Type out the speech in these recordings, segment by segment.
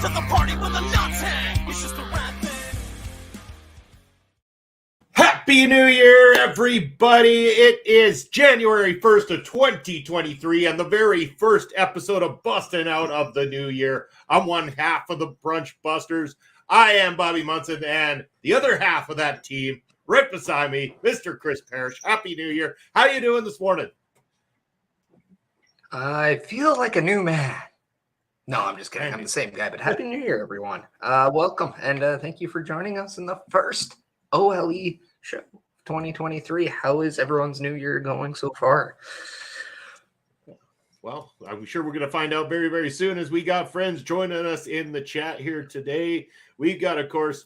to the party where the nuts hang. It's just a rap thing. Happy New Year, everybody! It is January 1st of 2023 and the very first episode of Busting Out of the New Year. I'm one half of the BrunchBusters. I am Bobby Munson, and the other half of that team, right beside me, Mr. Chris Perish. Happy New Year. How you doing this morning? I feel like a new man. No, I'm just kidding. I'm the same guy, but Happy New Year, everyone. Welcome, and thank you for joining us in the first OLE show 2023. How is everyone's New Year going so far? Well, I'm sure we're going to find out very, very soon as we got friends joining us in the chat here today. We've got, of course,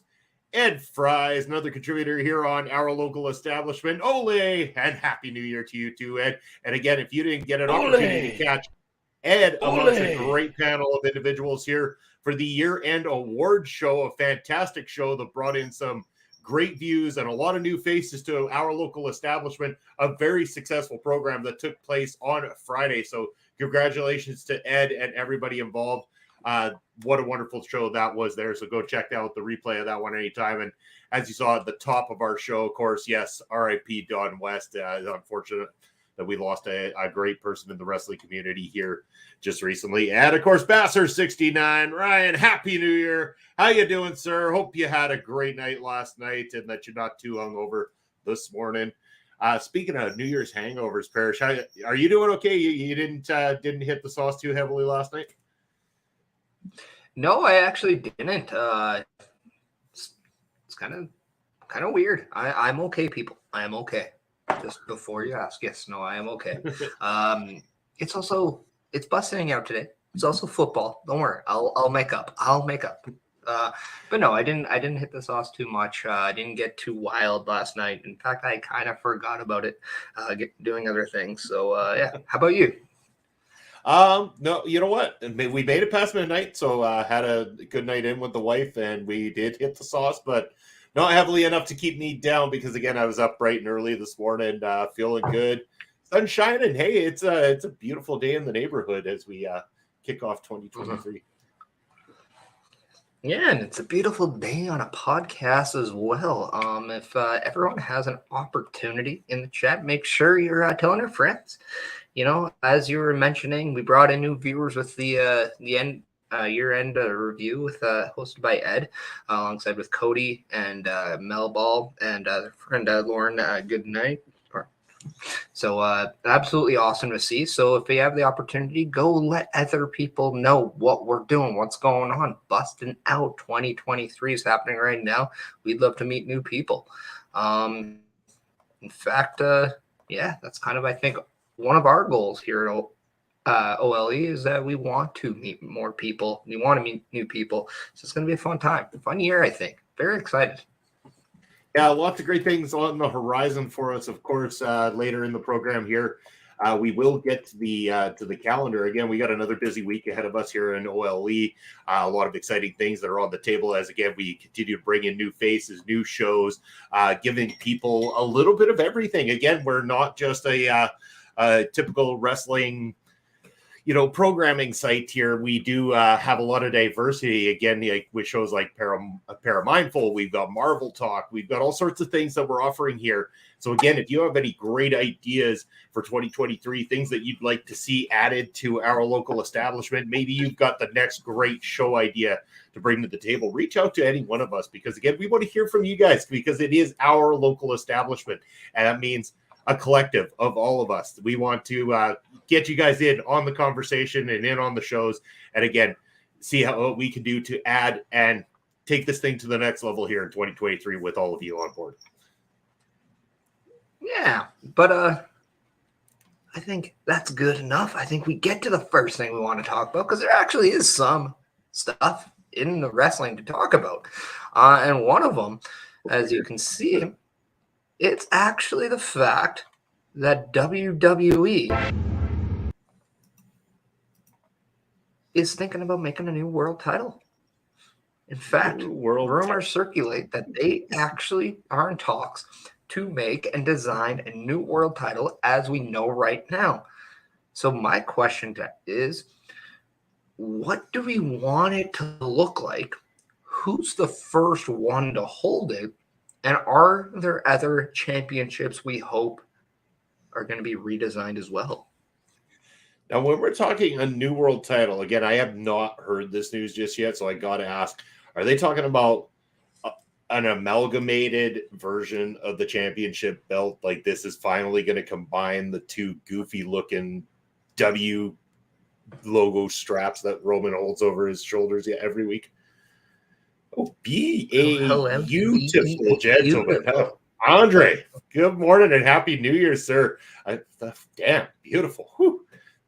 Ed Fries, another contributor here on our local establishment. Ole, and Happy New Year to you too, Ed. And again, if you didn't get an opportunity to catch Ed amongst a great panel of individuals here for the year-end award show, a fantastic show that brought in some great views and a lot of new faces to our local establishment, a very successful program that took place on Friday. So congratulations to Ed and everybody involved. What a wonderful show that was there. So go check out the replay of that one anytime. And as you saw at the top of our show, of course, yes, RIP Don West. It's unfortunate that we lost a great person in the wrestling community here just recently. And of course, Basser69, Ryan, Happy New Year. How you doing, sir? Hope you had a great night last night and that you're not too hungover this morning. Speaking of New Year's hangovers, Perish, are you doing okay? You didn't hit the sauce too heavily last night? No, I actually didn't. It's kind of weird. I'm okay, people. I am okay. Just before you ask, yes, no, I am okay. It's busting out today. It's also football. Don't worry, I'll make up. But no, I didn't hit the sauce too much. I didn't get too wild last night. In fact, I kind of forgot about it, doing other things. So yeah, how about you? No, you know what? We made it past midnight, so had a good night in with the wife, and we did hit the sauce, but not heavily enough to keep me down because, again, I was up bright and early this morning, feeling good. Sun shining. Hey, it's a beautiful day in the neighborhood as we kick off 2023. Yeah, and it's a beautiful day on a podcast as well. If everyone has an opportunity in the chat, make sure you're telling your friends. You know, as you were mentioning, we brought in new viewers with the year-end review with hosted by Ed, alongside with Cody and Mel Ball and friend Lauren. Good night. So absolutely awesome to see. So if you have the opportunity, go let other people know what we're doing, what's going on. Busting Out 2023 is happening right now. We'd love to meet new people. In fact, yeah, that's kind of, I think, one of our goals here at OLE is that we want to meet more people. We want to meet new people. So it's going to be a fun time, fun year, I think. Very excited. Yeah, lots of great things on the horizon for us. Of course, later in the program here, we will get to the calendar. Again, we got another busy week ahead of us here in OLE. A lot of exciting things that are on the table as, again, we continue to bring in new faces, new shows, giving people a little bit of everything. Again, we're not just a typical wrestling, programming site here. We do have a lot of diversity. Again, with shows like Paramindful, we've got Marvel Talk, we've got all sorts of things that we're offering here. So again, if you have any great ideas for 2023, things that you'd like to see added to our local establishment, maybe you've got the next great show idea to bring to the table, reach out to any one of us, because again, we want to hear from you guys because it is our local establishment. And that means a collective of all of us. We want to get you guys in on the conversation and in on the shows. And again, see what we can do to add and take this thing to the next level here in 2023 with all of you on board. Yeah, but I think that's good enough. I think we get to the first thing we want to talk about because there actually is some stuff in the wrestling to talk about. And one of them, as you can see, it's actually the fact that WWE is thinking about making a new world title. In fact, rumors circulate that they actually are in talks to make and design a new world title as we know right now. So my question is, what do we want it to look like? Who's the first one to hold it? And are there other championships we hope are going to be redesigned as well? Now, when we're talking a new world title, again, I have not heard this news just yet, so I got to ask, are they talking about an amalgamated version of the championship belt? Like this is finally going to combine the two goofy looking W logo straps that Roman holds over his shoulders every week? Oh, be a beautiful gentleman. Beautiful. Andre, good morning and happy New Year, sir. Damn, beautiful. Whew.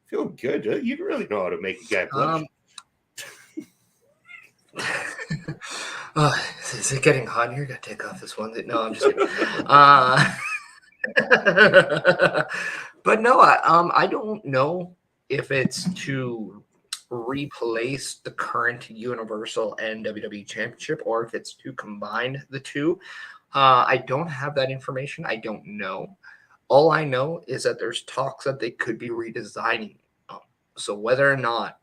Feeling good. You really know how to make a guy blush. Is it getting hot here? Gotta take off this one. No, I'm just kidding. But no, I don't know if it's to replace the current Universal and WWE Championship or if it's to combine the two. I don't have that information. I don't know. All I know is that there's talks that they could be redesigning. So whether or not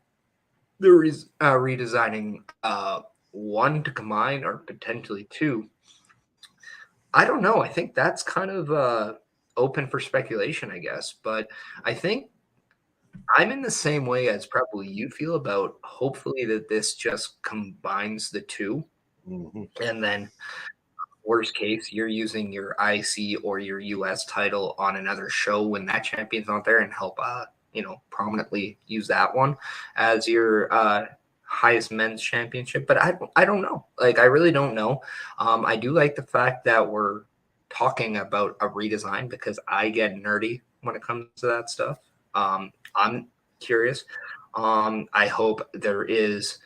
they're redesigning one to combine or potentially two, I don't know. I think that's kind of open for speculation, I guess. But I think I'm in the same way as probably you feel about hopefully that this just combines the two. Mm-hmm. And then worst case, you're using your IC or your US title on another show when that champion's not there and help prominently use that one as your highest men's championship. But I don't know. Like, I really don't know. I do like the fact that we're talking about a redesign because I get nerdy when it comes to that stuff. I'm curious. I hope there is.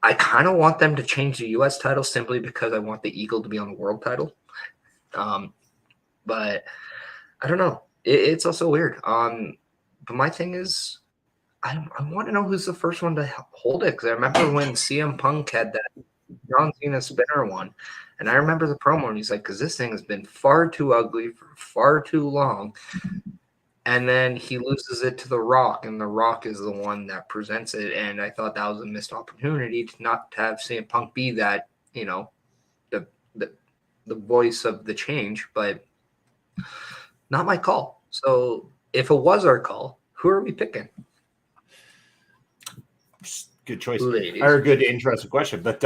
I kind of want them to change the U.S. title simply because I want the Eagle to be on the world title. But I don't know. It's also weird. But my thing is, I want to know who's the first one to hold it because I remember when CM Punk had that John Cena spinner one, and I remember the promo and he's like, because this thing has been far too ugly for far too long. And then he loses it to The Rock, and The Rock is the one that presents it. And I thought that was a missed opportunity to not have CM Punk be that, the voice of the change, but not my call. So if it was our call, who are we picking? Good choice. Ladies. Or a good, interesting question. But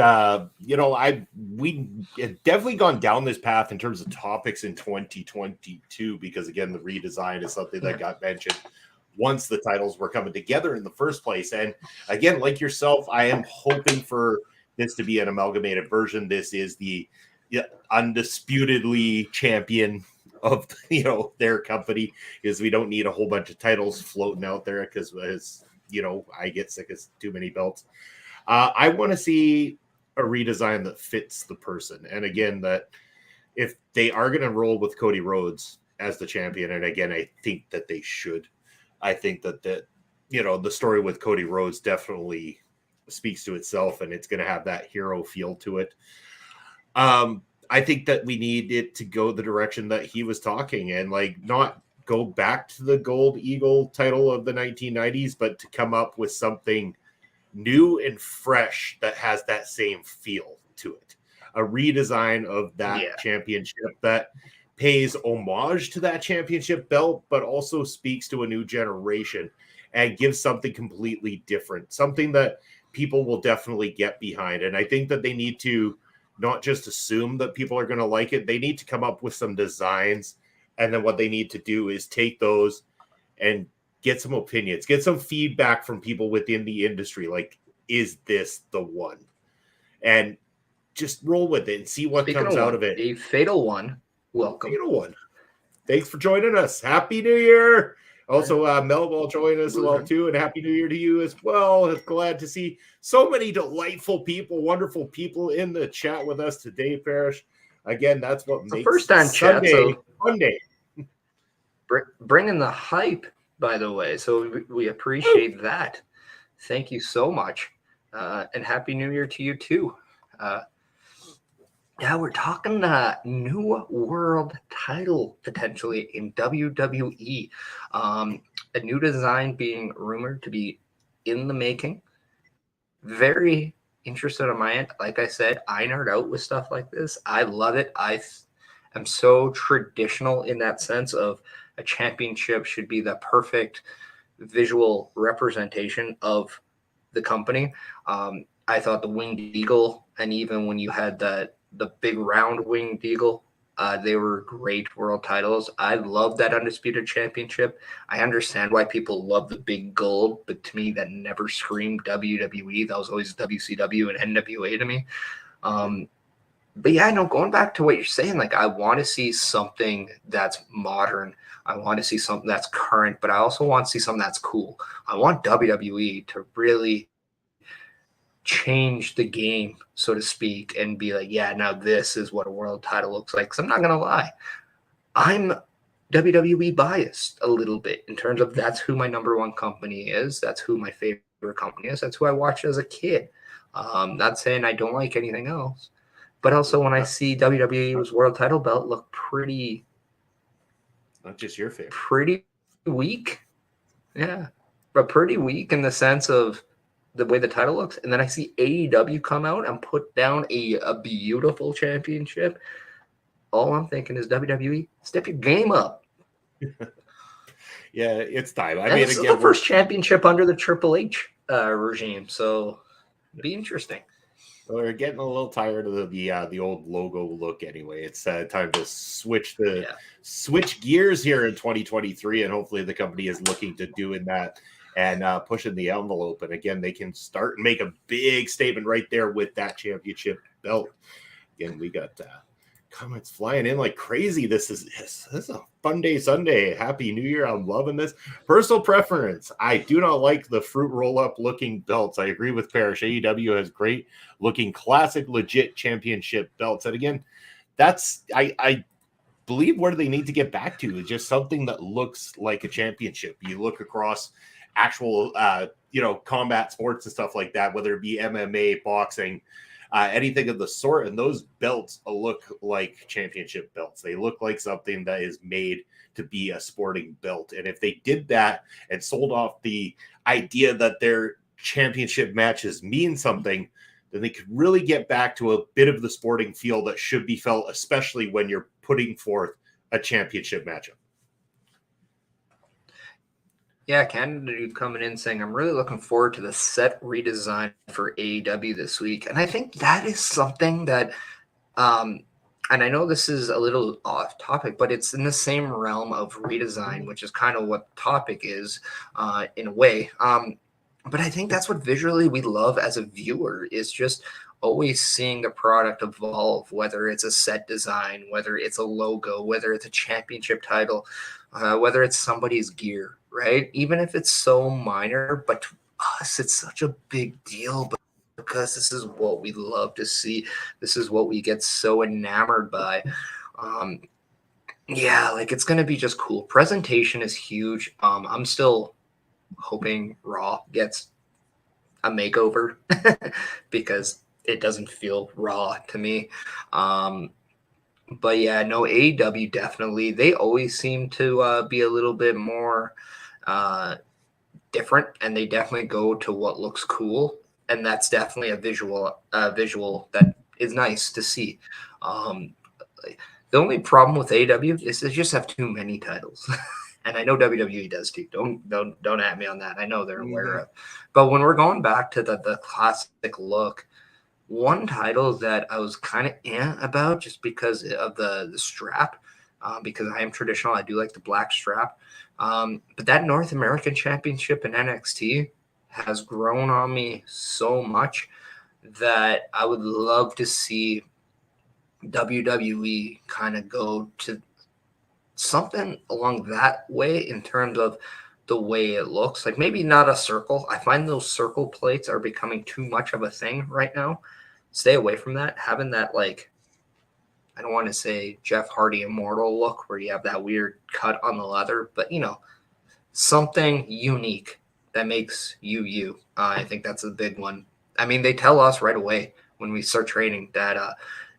we have definitely gone down this path in terms of topics in 2022 because again, the redesign is something that got mentioned once the titles were coming together in the first place. And again, like yourself, I am hoping for this to be an amalgamated version. This is the undisputedly champion of their company, because we don't need a whole bunch of titles floating out there because I get sick of too many belts. I want to see a redesign that fits the person. And again, that if they are going to roll with Cody Rhodes as the champion, and again, I think that they should. I think that the story with Cody Rhodes definitely speaks to itself, and it's going to have that hero feel to it. I think that we need it to go the direction that he was talking, and not go back to the Gold Eagle title of the 1990s, but to come up with something new and fresh that has that same feel to it. A redesign of that championship that pays homage to that championship belt, but also speaks to a new generation and gives something completely different, something that people will definitely get behind. And I think that they need to not just assume that people are going to like it. They need to come up with some designs. And then what they need to do is take those and get some opinions, get some feedback from people within the industry. Like, is this the one? And just roll with it and see what comes out of it. A fatal one. Welcome. Fatal one. Thanks for joining us. Happy New Year. Also, Mel will join us as well, too. And Happy New Year to you as well. Glad to see so many delightful people, wonderful people in the chat with us today, Perish. Again, that's what makes first time Sunday chat, so Monday. Bringing the hype, by the way. So we appreciate that. Thank you so much. And Happy New Year to you, too. We're talking new world title potentially in WWE. A new design being rumored to be in the making. Very interested on my end. Like I said, I nerd out with stuff like this. I love it. I'm so traditional in that sense of a championship should be the perfect visual representation of the company. I thought the winged eagle, and even when you had the big round winged eagle, they were great world titles. I love that undisputed championship. I understand why people love the big gold, but to me, that never screamed WWE. That was always WCW and NWA to me. But yeah, no, going back to what you're saying, like I want to see something that's modern. I want to see something that's current, but I also want to see something that's cool. I want WWE to really change the game, so to speak, and be like, yeah, now this is what a world title looks like. Because I'm not going to lie, I'm WWE biased a little bit in terms of that's who my number one company is. That's who my favorite company is. That's who I watched as a kid. Not saying I don't like anything else. But also when I see WWE's world title belt look pretty not just your favorite, pretty weak. Yeah. But pretty weak in the sense of the way the title looks. And then I see AEW come out and put down a beautiful championship. All I'm thinking is WWE, step your game up. Yeah, it's time. I and mean, this again, is the first championship under the Triple H regime. So it'd be interesting. We're getting a little tired of the old logo look anyway. It's time to switch gears here in 2023, and hopefully the company is looking to doing that and pushing the envelope. And again, they can start and make a big statement right there with that championship belt. Again, we got comments flying in like crazy. This is a fun day Sunday. Happy New Year. I'm loving this. Personal preference. I do not like the fruit roll-up looking belts. I agree with Perish. AEW has great looking classic legit championship belts. And again, that's I believe where they need to get back to is just something that looks like a championship. You look across actual combat sports and stuff like that, whether it be MMA, boxing, anything of the sort, and those belts look like championship belts. They look like something that is made to be a sporting belt. And if they did that and sold off the idea that their championship matches mean something, then they could really get back to a bit of the sporting feel that should be felt, especially when you're putting forth a championship matchup. Yeah, Canada coming in saying, I'm really looking forward to the set redesign for AEW this week. And I think that is something that, and I know this is a little off topic, but it's in the same realm of redesign, which is kind of what the topic is in a way. But I think that's what visually we love as a viewer is just always seeing the product evolve, whether it's a set design, whether it's a logo, whether it's a championship title, whether it's somebody's gear, right? Even if it's so minor, but to us, it's such a big deal because this is what we love to see. This is what we get so enamored by. Yeah, like it's going to be just cool. Presentation is huge. I'm still hoping Raw gets a makeover because it doesn't feel raw to me. But yeah, no, AEW definitely. They always seem to be a little bit more different, and they definitely go to what looks cool, and that's definitely a visual that is nice to see. The only problem with AEW is they just have too many titles. And I know WWE does too. Don't at me on that. I know they're aware of. But when we're going back to the classic look, one title that I was kind of about just because of the strap, because I am traditional. I do like the black strap. But that North American Championship in NXT has grown on me so much that I would love to see WWE kind of go to something along that way in terms of the way it looks. Like maybe not a circle. I find those circle plates are becoming too much of a thing right now. Stay away from that. Having that, like, I don't want to say Jeff Hardy Immortal look where you have that weird cut on the leather, but something unique that makes you. I think that's a big one. I mean, they tell us right away when we start training that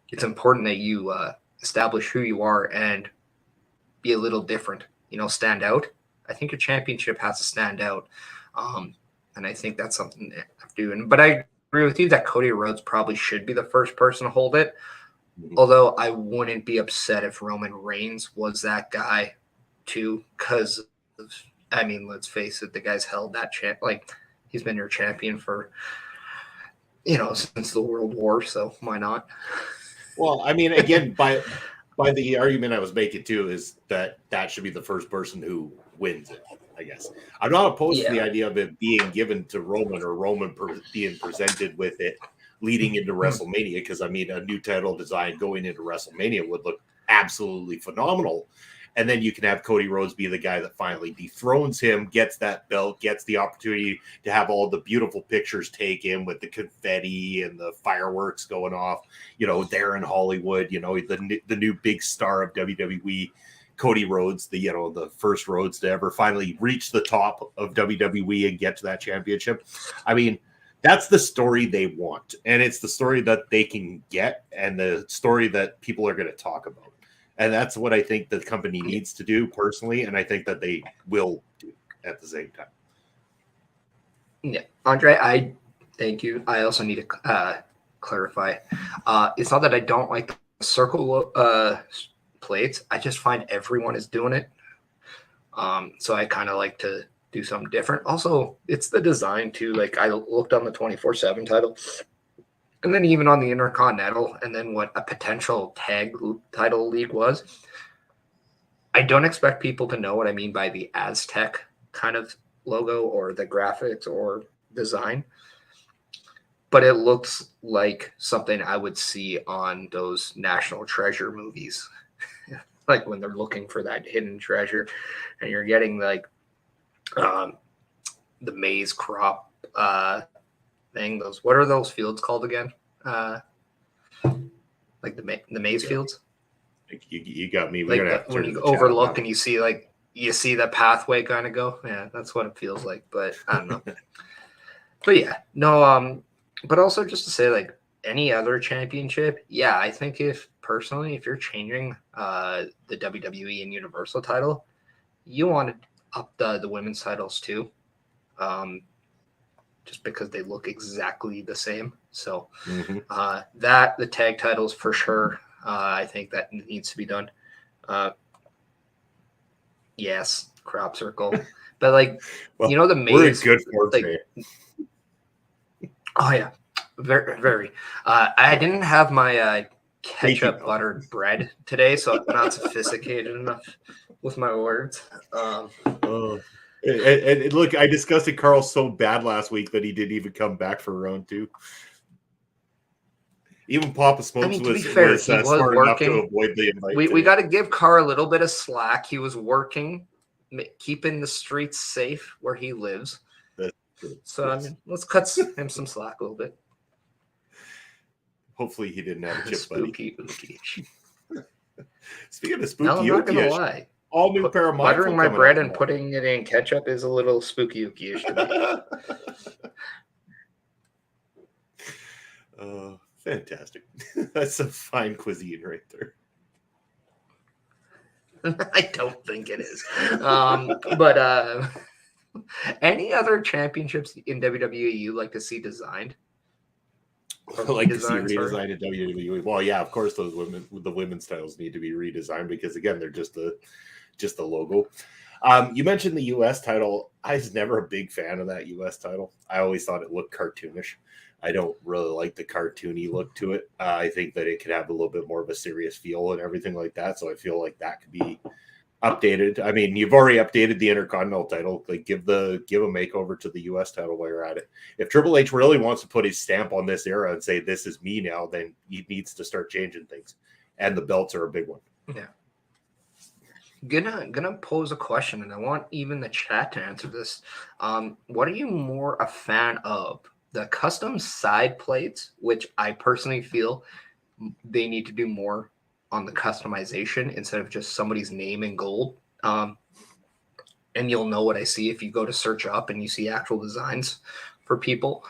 it's important that you establish who you are and be a little different, stand out. I think your championship has to stand out. and I think that's something they have to do. But I agree with you that Cody Rhodes probably should be the first person to hold it. Although I wouldn't be upset if Roman Reigns was that guy too, because I mean, let's face it, the guy's held that he's been your champion for since the World War, so why not? Well, I mean, again, by the argument I was making too is that should be the first person who wins it. I guess I'm not opposed to the idea of it being given to Roman or Roman being presented with it leading into WrestleMania, because I mean, a new title design going into WrestleMania would look absolutely phenomenal. And then you can have Cody Rhodes be the guy that finally dethrones him, gets that belt, gets the opportunity to have all the beautiful pictures taken with the confetti and the fireworks going off, there in Hollywood, the new big star of WWE, Cody Rhodes, the first Rhodes to ever finally reach the top of WWE and get to that championship. I mean, that's the story they want, and it's the story that they can get, and the story that people are going to talk about. And that's what I think the company needs to do personally, and I think that they will do at the same time. Yeah, Andre, I thank you. I also need to clarify. It's not that I don't like the circle plates. I just find everyone is doing it. So I kind of like to do something different. Also, it's the design too. Like I looked on the 24/7 title, and then even on the Intercontinental, and then what a potential tag title league was. I don't expect people to know what I mean by the Aztec kind of logo or the graphics or design, but it looks like something I would see on those National Treasure movies. Like when they're looking for that hidden treasure and you're getting like the maize crop thing. What are those fields called again? Like the maize fields. You got me. We're like when you overlook and you see the pathway kind of go. Yeah, that's what it feels like. But I don't know. But yeah, no. But also just to say, like any other championship, yeah, I think if you're changing the WWE and Universal title, you want to up the women's titles too. Just because they look exactly the same. So the tag titles for sure. I think that needs to be done. Yes, crop circle. But like, the maze. We're good for oh yeah, very, very. I didn't have my ketchup buttered bread today, so I'm not sophisticated enough with my words. And look, I disgusted Carl so bad last week that he didn't even come back for round 2. Even Papa Smokes was smart enough to avoid the invite. We got to give Carl a little bit of slack. He was working, keeping the streets safe where he lives. So I mean, let's cut him some slack a little bit. Hopefully, he didn't have a chip spooky. Speaking of spooky, no, I'm not gonna lie. All new pair of buttering my bread and putting it in ketchup is a little spooky-ish to me. Fantastic. That's some fine cuisine right there. I don't think it is. But any other championships in WWE you like to see designed? I like to see redesigned in WWE. Well, yeah, of course, the women's titles need to be redesigned because again, they're just the logo. You mentioned the U.S. title. I was never a big fan of that U.S. title. I always thought it looked cartoonish. I don't really like the cartoony look to it. I think that it could have a little bit more of a serious feel and everything like that. So I feel like that could be updated. I mean, you've already updated the Intercontinental title. Like, give a makeover to the U.S. title while you're at it. If Triple H really wants to put his stamp on this era and say this is me now, then he needs to start changing things. And the belts are a big one. Yeah. Gonna pose a question, and I want even the chat to answer this. What are you more a fan of? The custom side plates, which I personally feel they need to do more on the customization instead of just somebody's name in gold. And you'll know what I see if you go to search up and you see actual designs for people.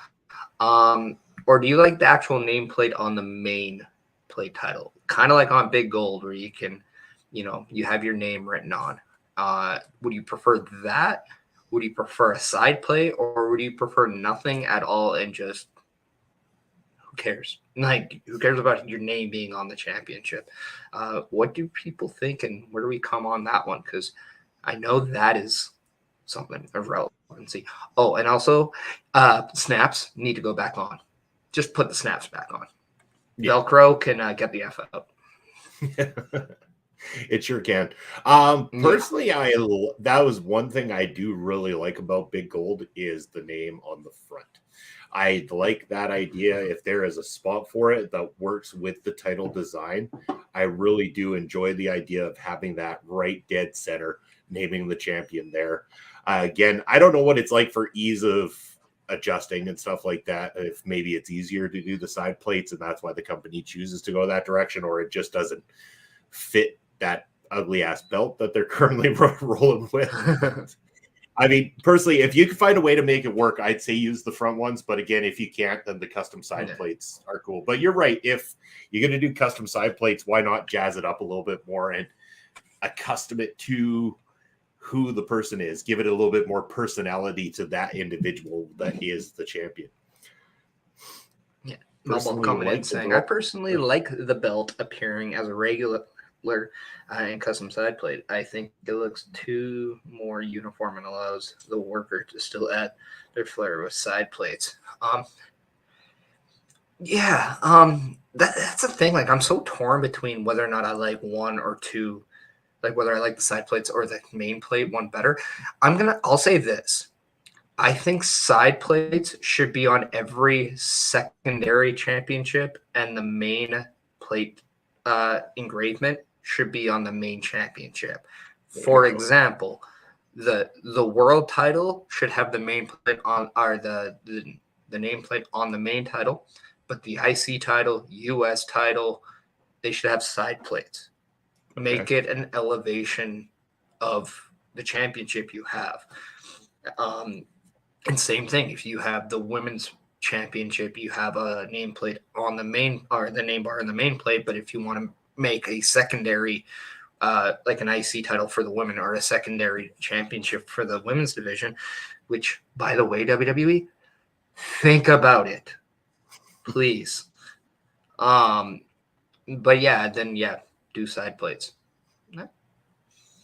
Or do you like the actual nameplate on the main plate title? Kind of like on Big Gold where you can, you have your name written on. Would you prefer that? Would you prefer a side plate, or would you prefer nothing at all and just who cares? Like, who cares about your name being on the championship? What do people think, and where do we come on that one? Because I know that is something of relevancy. Oh, and also, snaps need to go back on. Just put the snaps back on. Yeah. Velcro can get the F out. It sure can. Personally, that was one thing I do really like about Big Gold is the name on the front. I like that idea. If there is a spot for it that works with the title design, I really do enjoy the idea of having that right dead center, naming the champion there. Again, I don't know what it's like for ease of adjusting and stuff like that. If maybe it's easier to do the side plates and that's why the company chooses to go that direction, or it just doesn't fit that ugly ass belt that they're currently rolling with. I mean, personally, if you can find a way to make it work, I'd say use the front ones. But again, if you can't, then the custom side plates are cool. But you're right. If you're going to do custom side plates, why not jazz it up a little bit more and accustom it to who the person is? Give it a little bit more personality to that individual that is the champion. Yeah. Melbourne coming in saying, I personally like the belt appearing as a regular and custom side plate. I think it looks too more uniform and allows the worker to still add their flair with side plates. That's the thing. Like, I'm so torn between whether or not I like one or two, like whether I like the side plates or the main plate one better. I'll say this. I think side plates should be on every secondary championship, and the main plate engravement should be on the main championship. For example, the world title should have the main plate on, or the nameplate on the main title, but the IC title, US title, they should have side plates. Make it an elevation of the championship you have. And same thing, if you have the women's championship, you have a nameplate on the main, or the name bar in the main plate. But if you want to make a secondary, like an IC title for the women, or a secondary championship for the women's division, which, by the way, WWE, think about it, please. But yeah, then do side plates.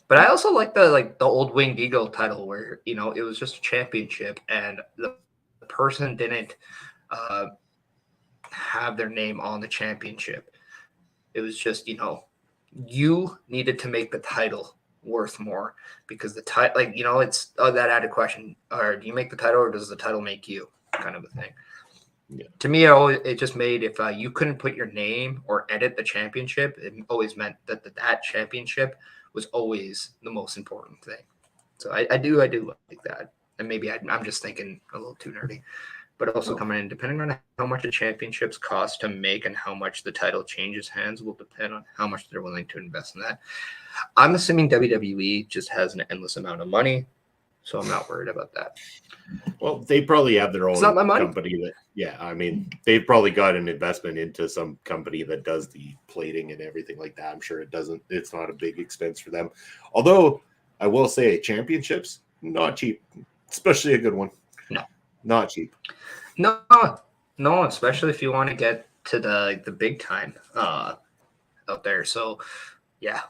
But I also like the old Winged Eagle title where, it was just a championship and the person didn't have their name on the championship. It was just, you needed to make the title worth more, because the title, it's that added question, or do you make the title or does the title make you, kind of a thing. Yeah. To me, it just made, if you couldn't put your name or edit the championship, it always meant that that championship was always the most important thing. So I do like that. And maybe I'm just thinking a little too nerdy. But also coming in, depending on how much the championships cost to make and how much the title changes hands will depend on how much they're willing to invest in that. I'm assuming WWE just has an endless amount of money, so I'm not worried about that. Well, they probably have their own company they've probably got an investment into some company that does the plating and everything like that. I'm sure it's not a big expense for them. Although I will say championships, not cheap, especially a good one. No, not cheap. No, especially if you want to get to the big time out there. So yeah.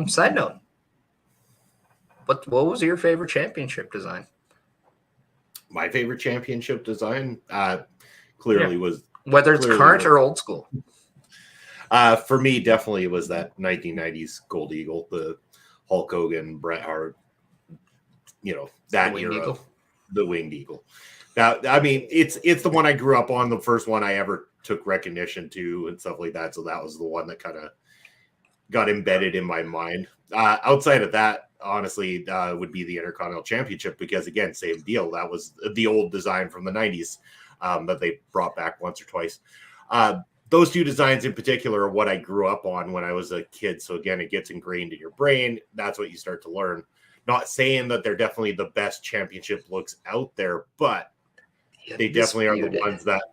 Side note, what was your favorite championship design? My favorite championship design clearly was, whether it's current or old school. For me, definitely was that 1990s Gold Eagle, the Hulk Hogan, Bret Hart, that era, the Winged Eagle. Now, I mean, it's the one I grew up on, the first one I ever took recognition to and stuff like that. So that was the one that kind of got embedded in my mind. Outside of that, honestly, would be the Intercontinental Championship, because again, same deal. That was the old design from the 90s that they brought back once or twice. Those two designs in particular are what I grew up on when I was a kid. So again, it gets ingrained in your brain. That's what you start to learn. Not saying that they're definitely the best championship looks out there, but they definitely are the ones that,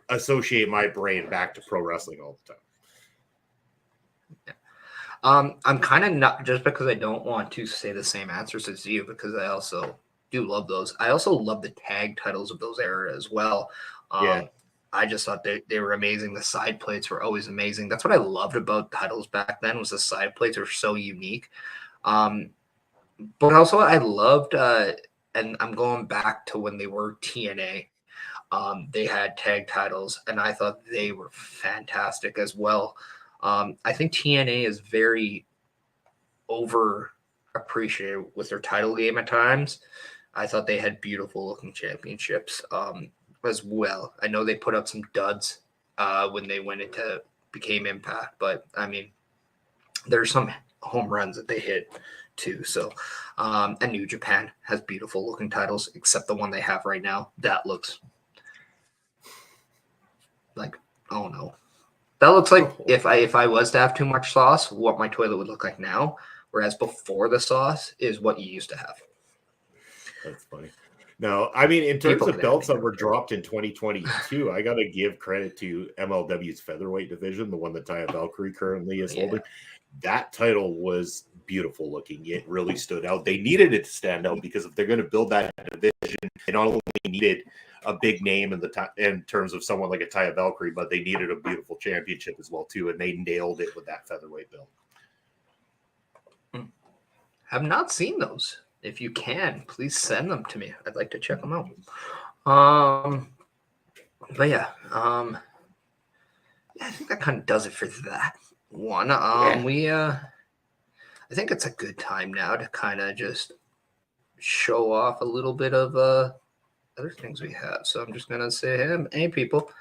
associate my brain back to pro wrestling all the time. I'm kind of not, just because I don't want to say the same answers as you, because I also do love those. I also love the tag titles of those era as well. Yeah. I just thought they were amazing. The side plates were always amazing. That's what I loved about titles back then, was the side plates were so unique. But also I loved, and I'm going back to when they were TNA. They had tag titles, and I thought they were fantastic as well. I think TNA is very over appreciated with their title game at times. I thought they had beautiful looking championships as well. I know they put up some duds when they went into became Impact, but I mean, there's some home runs that they hit too. So, and New Japan has beautiful looking titles, except the one they have right now. That looks like, oh no, that looks like if I was to have too much sauce, what my toilet would look like now. Whereas before the sauce is what you used to have. That's funny. No, I mean, in terms People of can belts have that were dropped in 2022, I got to give credit to MLW's featherweight division, the one that Taya Valkyrie currently is holding. That title was beautiful looking. It really stood out. They needed it to stand out, because if they're going to build that division, they not only needed a big name in terms of someone like a Taya Valkyrie, but they needed a beautiful championship as well too, and they nailed it with that featherweight belt. Have not seen those. If you can, please send them to me. I'd like to check them out. But yeah, I think that kind of does it for that one. I think it's a good time now to kind of just show off a little bit of other things we have. So I'm just gonna say, hey people,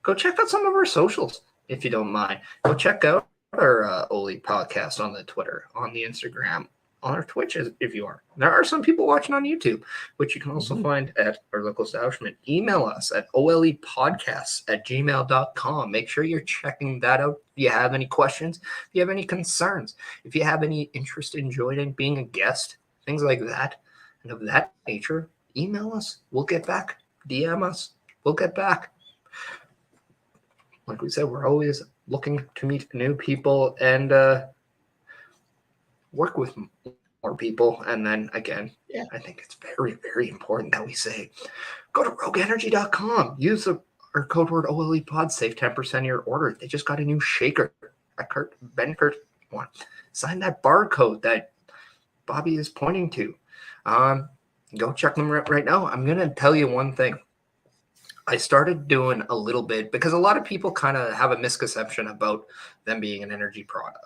go check out some of our socials if you don't mind. Go check out our Oli podcast on the Twitter, on the Instagram, on our Twitch if you are. There are some people watching on YouTube, which you can also find at our local establishment. Email us at olepodcasts@gmail.com. Make sure you're checking that out. If you have any questions, if you have any concerns, if you have any interest in joining, being a guest, things like that, and of that nature, email us. We'll get back. DM us. We'll get back. Like we said, we're always looking to meet new people and work with more people. And then again, I think it's very, very important that we say, go to rogueenergy.com. Use our code word OLEPod, save 10% of your order. They just got a new shaker. Ben Kurt one. Sign that barcode that Bobby is pointing to. Go check them right now. I'm going to tell you one thing. I started doing a little bit, because a lot of people kind of have a misconception about them being an energy product.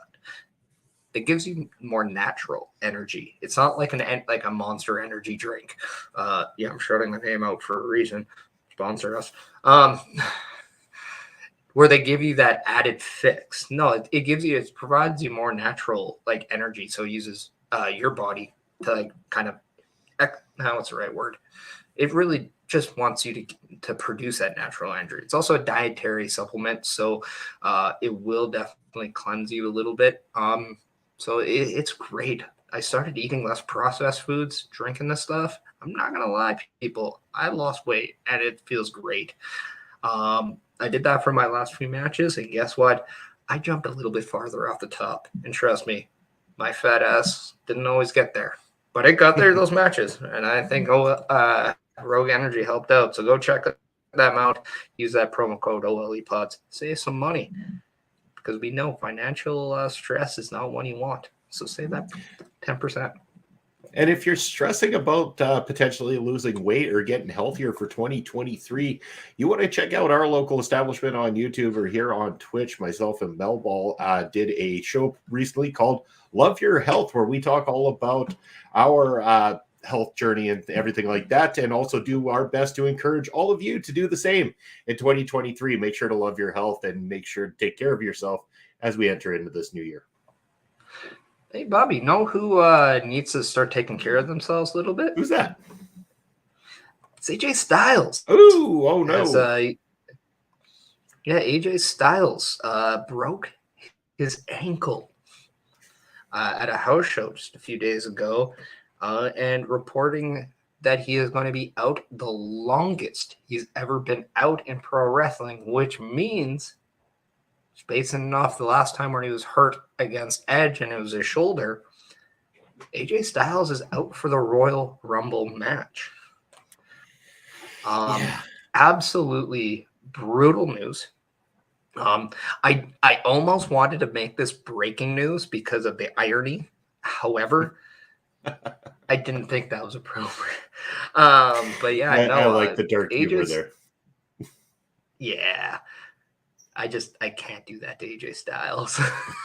It gives you more natural energy. It's not like a Monster energy drink. I'm shouting the name out for a reason. Sponsor us. Where they give you that added fix. No, it provides you more natural like energy. So it uses your body to like kind of, what's the right word? It really just wants you to produce that natural energy. It's also a dietary supplement, so it will definitely cleanse you a little bit. So it's great. I started eating less processed foods, drinking this stuff. I'm not going to lie, people. I lost weight, and it feels great. I did that for my last few matches, and guess what? I jumped a little bit farther off the top. And trust me, my fat ass didn't always get there. But it got there those matches, and I think Rogue Energy helped out. So go check them out. Use that promo code OLEPods. Save some money, because we know financial stress is not one you want. So save that 10%. And if you're stressing about potentially losing weight or getting healthier for 2023, you want to check out our local establishment on YouTube or here on Twitch. Myself and Melball did a show recently called Love Your Health, where we talk all about our health journey and everything like that, and also do our best to encourage all of you to do the same in 2023. Make sure to love your health and make sure to take care of yourself as we enter into this new year. Hey, Bobby, know who needs to start taking care of themselves a little bit? Who's that? It's AJ Styles. Ooh, oh no. AJ Styles broke his ankle at a house show just a few days ago, and reporting that he is going to be out the longest he's ever been out in pro wrestling, which means basing it off the last time when he was hurt against Edge and it was his shoulder, AJ Styles is out for the Royal Rumble match. Absolutely brutal news. I almost wanted to make this breaking news because of the irony. However, I didn't think that was appropriate. But yeah, I like the dark humor there. Yeah. I can't do that to AJ Styles.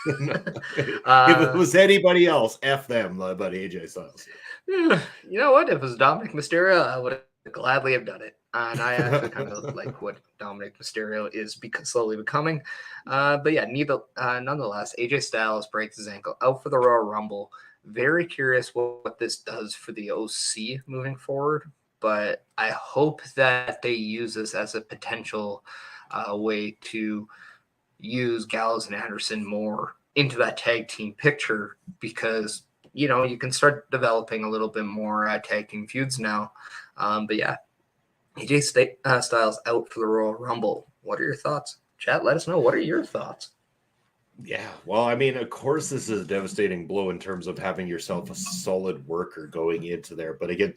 If it was anybody else, F them, but AJ Styles. You know what? If it was Dominic Mysterio, I would gladly have done it. And I actually kind of like what Dominic Mysterio is slowly becoming. But yeah, nonetheless, AJ Styles breaks his ankle out for the Royal Rumble. Very curious what this does for the OC moving forward. But I hope that they use this as a potential way to use Gallows and Anderson more into that tag team picture because, you know, you can start developing a little bit more tag team feuds now. But yeah, AJ Styles out for the Royal Rumble. What are your thoughts? Chat, let us know. What are your thoughts? Yeah, well, I mean, of course, this is a devastating blow in terms of having yourself a solid worker going into there. But again,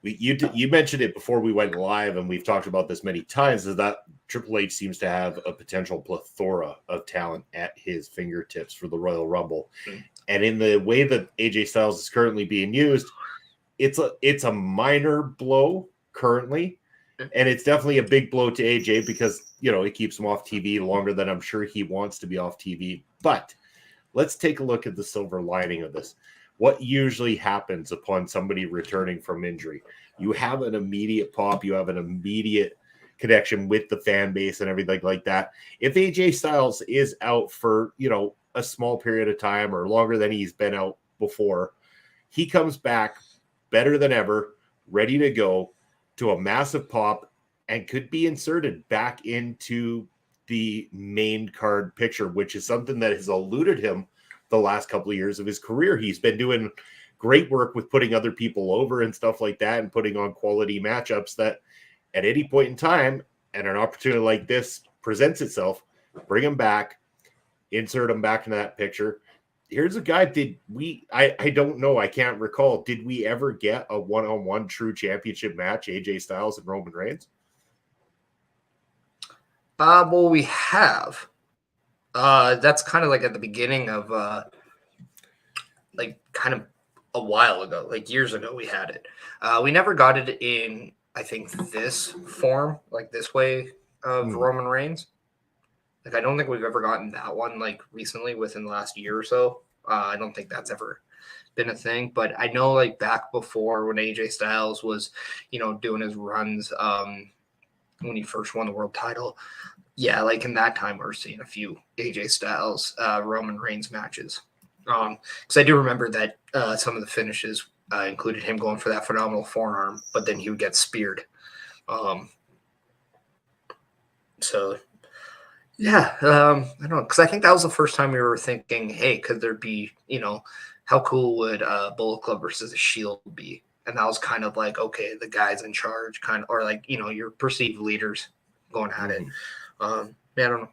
you mentioned it before we went live, and we've talked about this many times, is that Triple H seems to have a potential plethora of talent at his fingertips for the Royal Rumble. And in the way that AJ Styles is currently being used, it's a minor blow currently, and it's definitely a big blow to AJ because, you know, it keeps him off TV longer than I'm sure he wants to be off TV. But let's take a look at the silver lining of this. What usually happens upon somebody returning from injury? You have an immediate pop. You have an immediate connection with the fan base and everything like that. If AJ Styles is out for, you know, a small period of time or longer than he's been out before, he comes back better than ever, ready to go, to a massive pop, and could be inserted back into the main card picture, which is something that has eluded him the last couple of years of his career. He's been doing great work with putting other people over and stuff like that and putting on quality matchups that at any point in time and an opportunity like this presents itself, bring him back, insert him back into that picture. Here's a guy, I don't know, I can't recall. Did we ever get a one-on-one true championship match, AJ Styles and Roman Reigns? Well, we have. That's kind of like at the beginning of like kind of a while ago, like years ago we had it. We never got it in, I think, this form, like this way of Roman Reigns. Like, I don't think we've ever gotten that one, like, recently within the last year or so. I don't think that's ever been a thing. But I know, like, back before when AJ Styles was, you know, doing his runs when he first won the world title, yeah, like, in that time we were seeing a few AJ Styles, Roman Reigns matches. Because I do remember that some of the finishes included him going for that phenomenal forearm, but then he would get speared. So... yeah, I don't know, because I think that was the first time we were thinking, hey, could there be, you know, how cool would Bullet Club versus the Shield be? And that was kind of like, okay, the guys in charge, kind of, or like, you know, your perceived leaders going at it. Yeah, I don't know.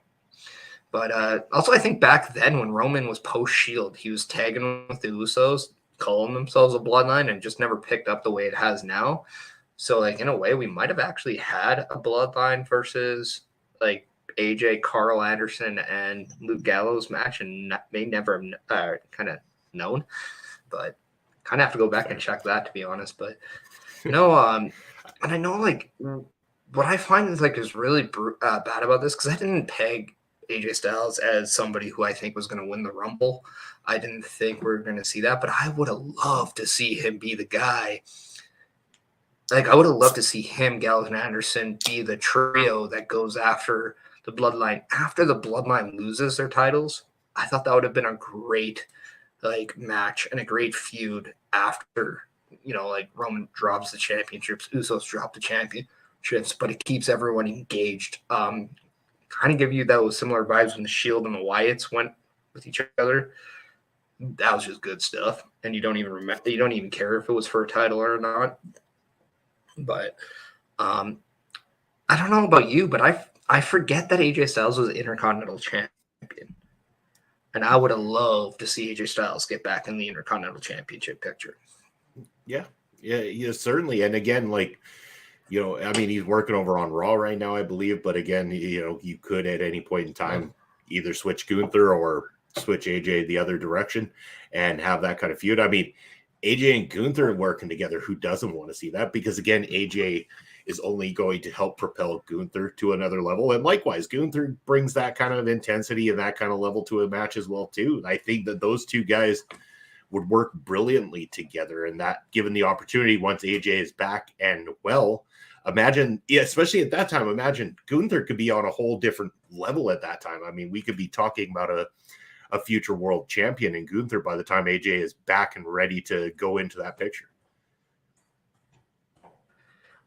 But also, I think back then when Roman was post-Shield, he was tagging with the Usos, calling themselves a bloodline, and just never picked up the way it has now. So, like, in a way, we might have actually had a bloodline versus, like, AJ, Carl Anderson, and Luke Gallows match, and may never have kind of known, but kind of have to go back and check that, to be honest. But no, and I know, like, what I find is, like, is really bad about this, because I didn't peg AJ Styles as somebody who I think was going to win the Rumble. I didn't think we were going to see that, but I would have loved to see him be the guy. Like, I would have loved to see him, Gallows, and Anderson be the trio that goes after the Bloodline after the Bloodline loses their titles. I thought that would have been a great, like, match and a great feud after, you know, like, Roman drops the championships, Usos drop the championships, but it keeps everyone engaged. Kind of give you those similar vibes when the Shield and the Wyatts went with each other. That was just good stuff, and you don't even remember, you don't even care if it was for a title or not. But I don't know about you, but I forget that AJ Styles was Intercontinental champ And I would have loved to see AJ Styles get back in the Intercontinental Championship picture. Yeah, certainly. And again, like, I mean, he's working over on Raw right now, I believe. But again, you could at any point in time either switch Gunther or switch AJ the other direction and have that kind of feud. I mean, AJ and Gunther working together, who doesn't want to see that? Because again, AJ is only going to help propel Gunther to another level. And likewise, Gunther brings that kind of intensity and that kind of level to a match as well, too. And I think that those two guys would work brilliantly together. And that, given the opportunity, once AJ is back and well, imagine, especially at that time, imagine Gunther could be on a whole different level at that time. I mean, we could be talking about a future world champion in Gunther by the time AJ is back and ready to go into that picture.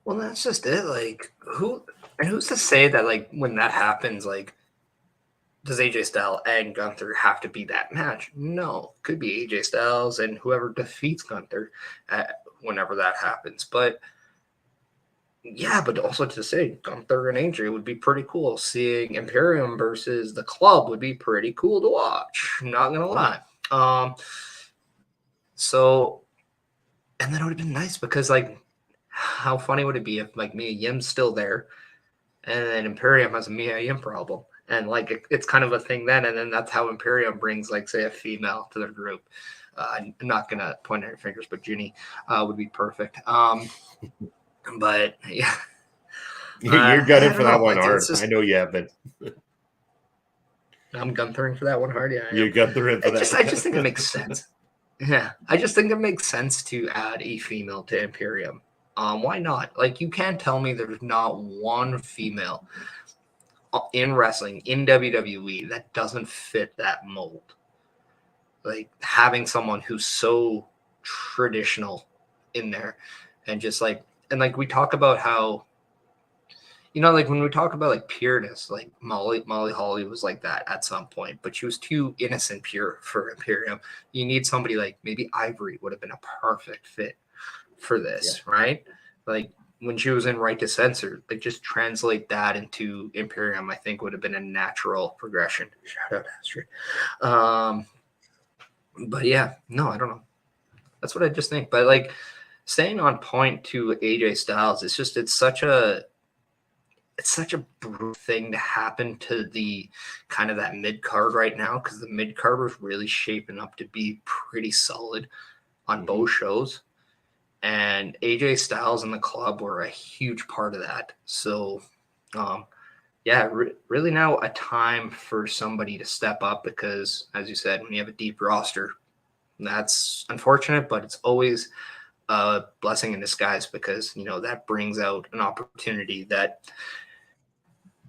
Well, that's just it. Like, who's to say that, like, when that happens, like, does AJ Styles and Gunther have to be that match? No. Could be AJ Styles and whoever defeats Gunther whenever that happens. But, yeah, but also to say Gunther and AJ would be pretty cool. Seeing Imperium versus the Club would be pretty cool to watch. Not going to lie. So, and then it would have been nice because, like, how funny would it be if, like, Mia Yim's still there and then Imperium has a Mia Yim problem? And, like, it's kind of a thing then. And then that's how Imperium brings, like, say, a female to their group. I'm not going to point at your fingers, but Ginny would be perfect. But, yeah. You're gunning for that one hard. I know you have been. I'm gunthering for that one hard, yeah. You're gunthering for that. I just think it makes sense. Yeah. I just think it makes sense to add a female to Imperium. Why not? Like, you can't tell me there's not one female in wrestling, in WWE, that doesn't fit that mold. Like, having someone who's so traditional in there and just like, and like we talk about how, like when we talk about like pureness, like Molly Holly was like that at some point, but she was too innocent pure for Imperium. You need somebody like maybe Ivory would have been a perfect fit for this, right? Like when she was in Right to Censor, like just translate that into Imperium, I think would have been a natural progression. Shout out Astrid. But yeah, no, I don't know. That's what I just think. But like staying on point to AJ Styles, it's such a brutal thing to happen to the kind of that mid card right now, because the mid card was really shaping up to be pretty solid on both shows. And AJ Styles and the Club were a huge part of that. So, really now a time for somebody to step up because, as you said, when you have a deep roster, that's unfortunate, but it's always a blessing in disguise because, that brings out an opportunity that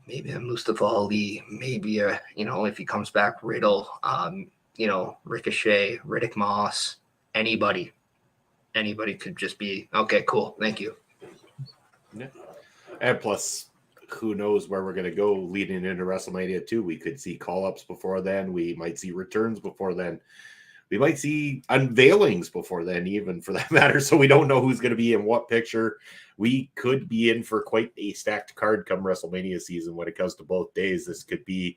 maybe a Mustafa Ali, maybe if he comes back, Riddle, Ricochet, Riddick Moss, anybody could just be, okay, cool. Thank you. Yeah. And plus, who knows where we're going to go leading into WrestleMania 2. We could see call-ups before then. We might see returns before then. We might see unveilings before then, even for that matter. So we don't know who's going to be in what picture. We could be in for quite a stacked card come WrestleMania season when it comes to both days. This could be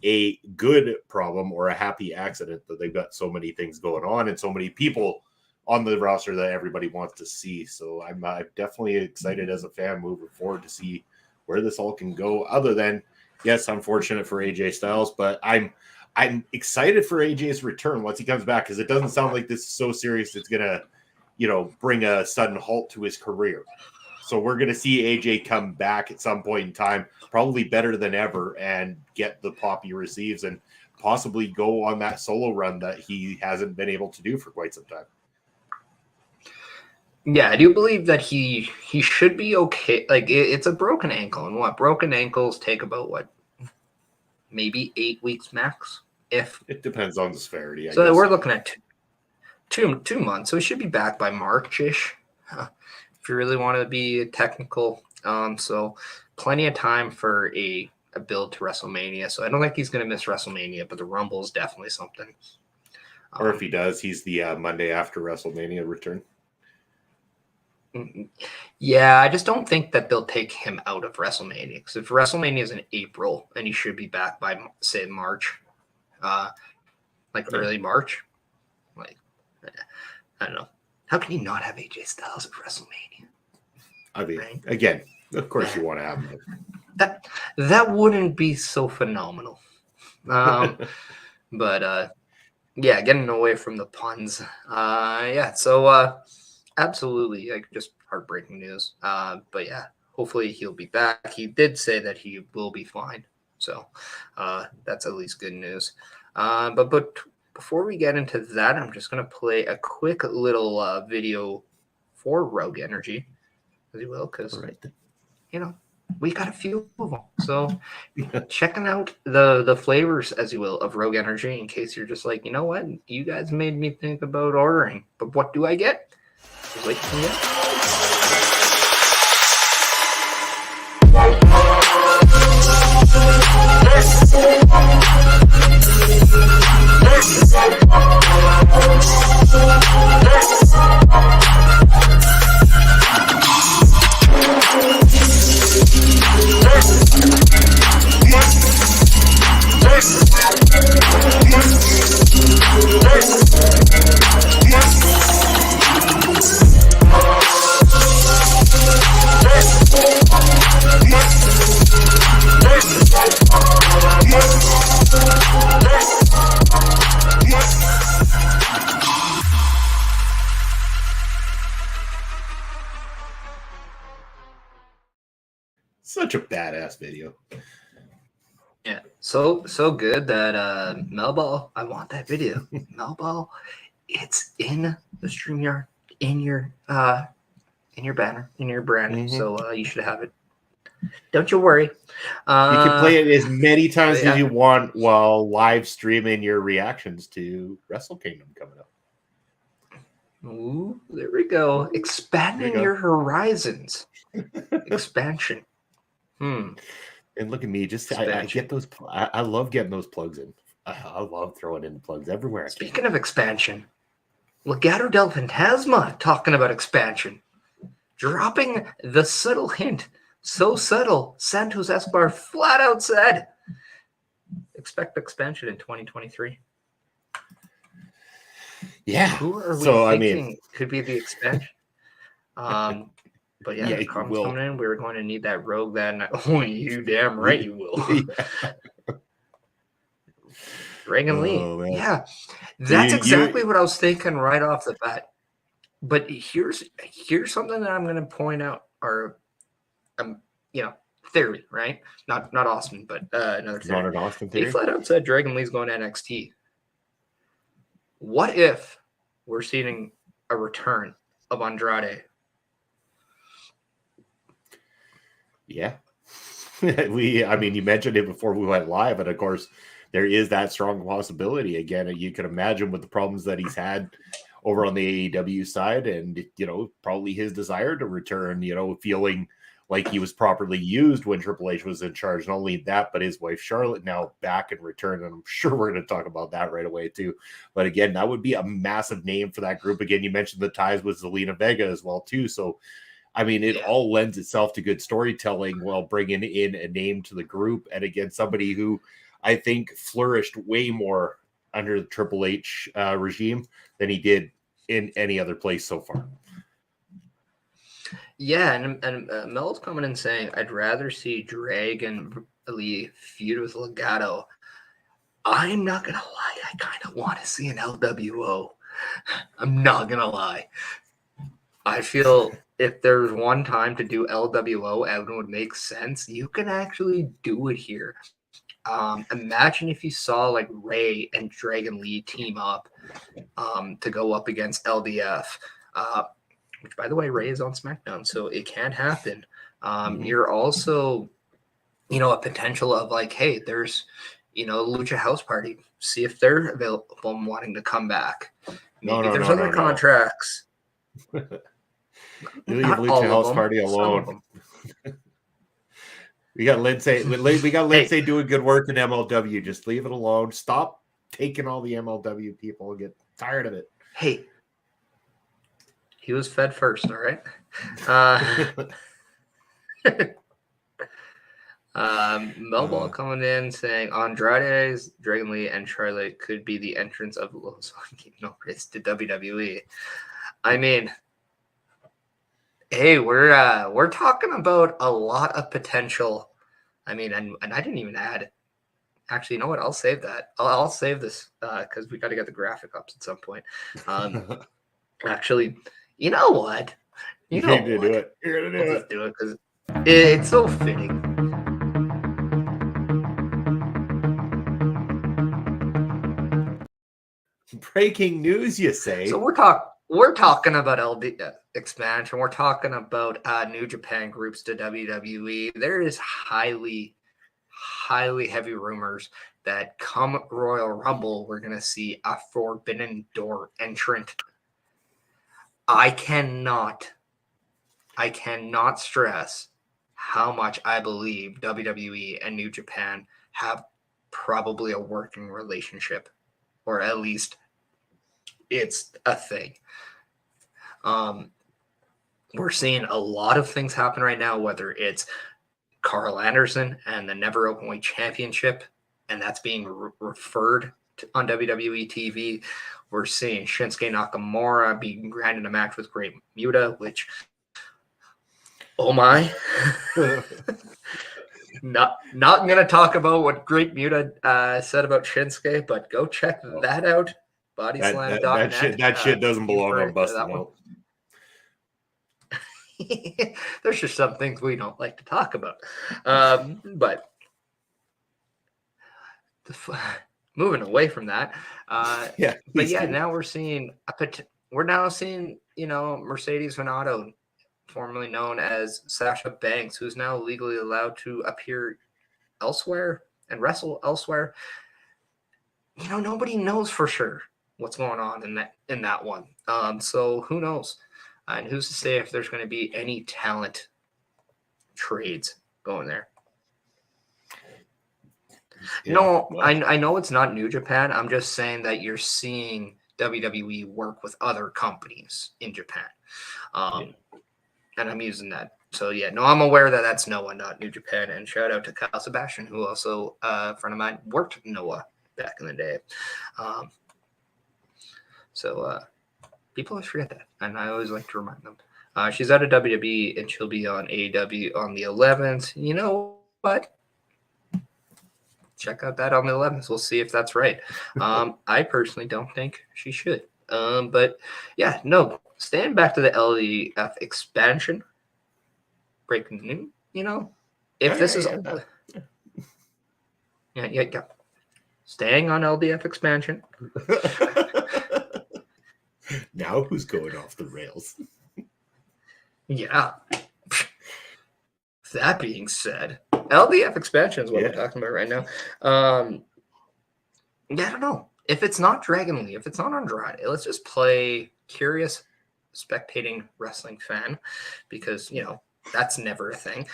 a good problem or a happy accident that they've got so many things going on and so many people on the roster that everybody wants to see. So I'm definitely excited as a fan moving forward to see where this all can go. Other than, yes, unfortunate for AJ Styles, but I'm excited for AJ's return once he comes back, because it doesn't sound like this is so serious it's gonna, bring a sudden halt to his career. So we're gonna see AJ come back at some point in time, probably better than ever, and get the pop he receives and possibly go on that solo run that he hasn't been able to do for quite some time. Yeah, I do believe that he should be okay. Like it's a broken ankle, and broken ankles take about maybe 8 weeks max. If it depends on the severity. I guess. We're looking at two months, so he should be back by March-ish, if you really want to be technical. So plenty of time for a build to WrestleMania. So I don't think he's going to miss WrestleMania, but the Rumble is definitely something. Or if he does, he's the Monday after WrestleMania return. Yeah, I just don't think that they'll take him out of WrestleMania, because if WrestleMania is in April and he should be back by, say, March, like early March. Like, I don't know. How can you not have AJ Styles at WrestleMania? I mean, again, of course you want to have him. That wouldn't be so phenomenal. But yeah, getting away from the puns. Yeah, so absolutely, like just heartbreaking news. But yeah, hopefully he'll be back. He did say that he will be fine, so that's at least good news. But before we get into that, I'm just gonna play a quick little video for Rogue Energy, as you will, because you know we got a few of them. So checking out the flavors, as you will, of Rogue Energy, in case you're just like, you know what, you guys made me think about ordering, but what do I get? Just wait for me. Such a badass video. Yeah, so good that Melball, I want that video. Melball, it's in the StreamYard, in your banner, in your brand. So you should have it. Don't you worry. You can play it as many times as you want while live streaming your reactions to Wrestle Kingdom coming up. Ooh, there we go. Expanding your horizons. Expansion. And look at me, just I get those. I love getting those plugs in. I love throwing in the plugs everywhere. Speaking of expansion, Legado del Fantasma talking about expansion, dropping the subtle hint. So subtle, Santos Escobar flat out said, "Expect expansion in 2023." Yeah. Who are we thinking could be the expansion? But yeah, comments coming in. We're going to need that Rogue that night. Oh, you damn right you will. Dragon Lee. Man. Yeah, that's exactly what I was thinking right off the bat. But here's something that I'm going to point out, or theory, right? Not Austin, but another theory. Not an Austin theory. They flat out said Dragon Lee's going to NXT. What if we're seeing a return of Andrade? Yeah. I mean, you mentioned it before we went live, and of course, there is that strong possibility. Again, you can imagine with the problems that he's had over on the AEW side, and probably his desire to return, feeling like he was properly used when Triple H was in charge. Not only that, but his wife Charlotte now back in return, and I'm sure we're going to talk about that right away too. But again, that would be a massive name for that group. Again, you mentioned the ties with Zelina Vega as well too, so I mean, it all lends itself to good storytelling while bringing in a name to the group. And again, somebody who I think flourished way more under the Triple H regime than he did in any other place so far. Yeah, and Mel's coming in saying, I'd rather see Dragon Lee feud with Legado. I'm not going to lie. I kind of want to see an LWO. I'm not going to lie. I feel if there's one time to do LWO and it would make sense, you can actually do it here. Imagine if you saw like Ray and Dragon Lee team up to go up against LDF, which by the way, Ray is on SmackDown, so it can happen. You're also, a potential of like, hey, there's, Lucha House Party. See if they're available and wanting to come back. Maybe there's other contracts. You leave Lucha House Party alone. We got Lindsay. We got Lindsay doing good work in MLW. Just leave it alone. Stop taking all the MLW people. Get tired of it. Hey, he was fed first. All right. Melball coming in saying Andrade's, Dragon Lee, and Charlotte could be the entrance of Los Angeles to WWE. I mean, hey, we're talking about a lot of potential. I mean, and I didn't even add. Actually, you know what? I'll save that. I'll save this because we got to get the graphic up at some point. Actually, you know what? You're going to do it. You're going to do We'll it. just do it because it's so fitting. Breaking news, you say? So we're talking about LD expansion. We're talking about New Japan groups to WWE. There is highly heavy rumors that come Royal Rumble, we're going to see a Forbidden Door entrant. I cannot stress how much I believe WWE and New Japan have probably a working relationship, or at least it's a thing. We're seeing a lot of things happen right now, whether it's Carl Anderson and the Never Openweight Championship, and that's being referred to on WWE TV. We're seeing Shinsuke Nakamura being granted a match with Great Muta, which, oh my. Not going to talk about what Great Muta said about Shinsuke, but go check that out. Bodyslam.net. That shit doesn't belong on Busted Out. There's just some things we don't like to talk about. But moving away from that. Now we're seeing Mercedes Renato, formerly known as Sasha Banks, who's now legally allowed to appear elsewhere and wrestle elsewhere. Nobody knows for sure what's going on in that one. So who knows? And who's to say if there's going to be any talent trades going there? Yeah, no, well, I know it's not New Japan. I'm just saying that you're seeing WWE work with other companies in Japan. And I'm using that. So, I'm aware that that's Noah, not New Japan. And shout out to Kyle Sebastian, who also, a friend of mine, worked with Noah back in the day. People always forget that, and I always like to remind them. She's out of WWE, and she'll be on AEW on the 11th. You know what? Check out that on the 11th. We'll see if that's right. I personally don't think she should. Staying back to the LDF expansion. Breaking news, if this is... Yeah. Staying on LDF expansion. Now who's going off the rails? Yeah. That being said, LDF expansion is what we're talking about right now. I don't know. If it's not Dragon Lee, if it's not Andrade, let's just play curious spectating wrestling fan because, that's never a thing.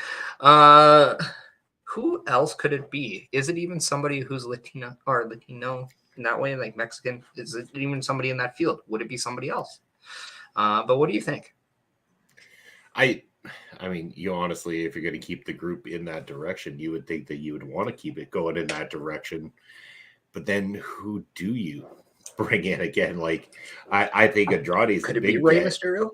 Who else could it be? Is it even somebody who's Latino in that way, like Mexican? Is it even somebody in that field? Would it be somebody else? But what do you think? I mean, honestly, if you're going to keep the group in that direction, you would think that you would want to keep it going in that direction. But then who do you bring in again? Like, I think Andrade's could it be Rey Mysterio?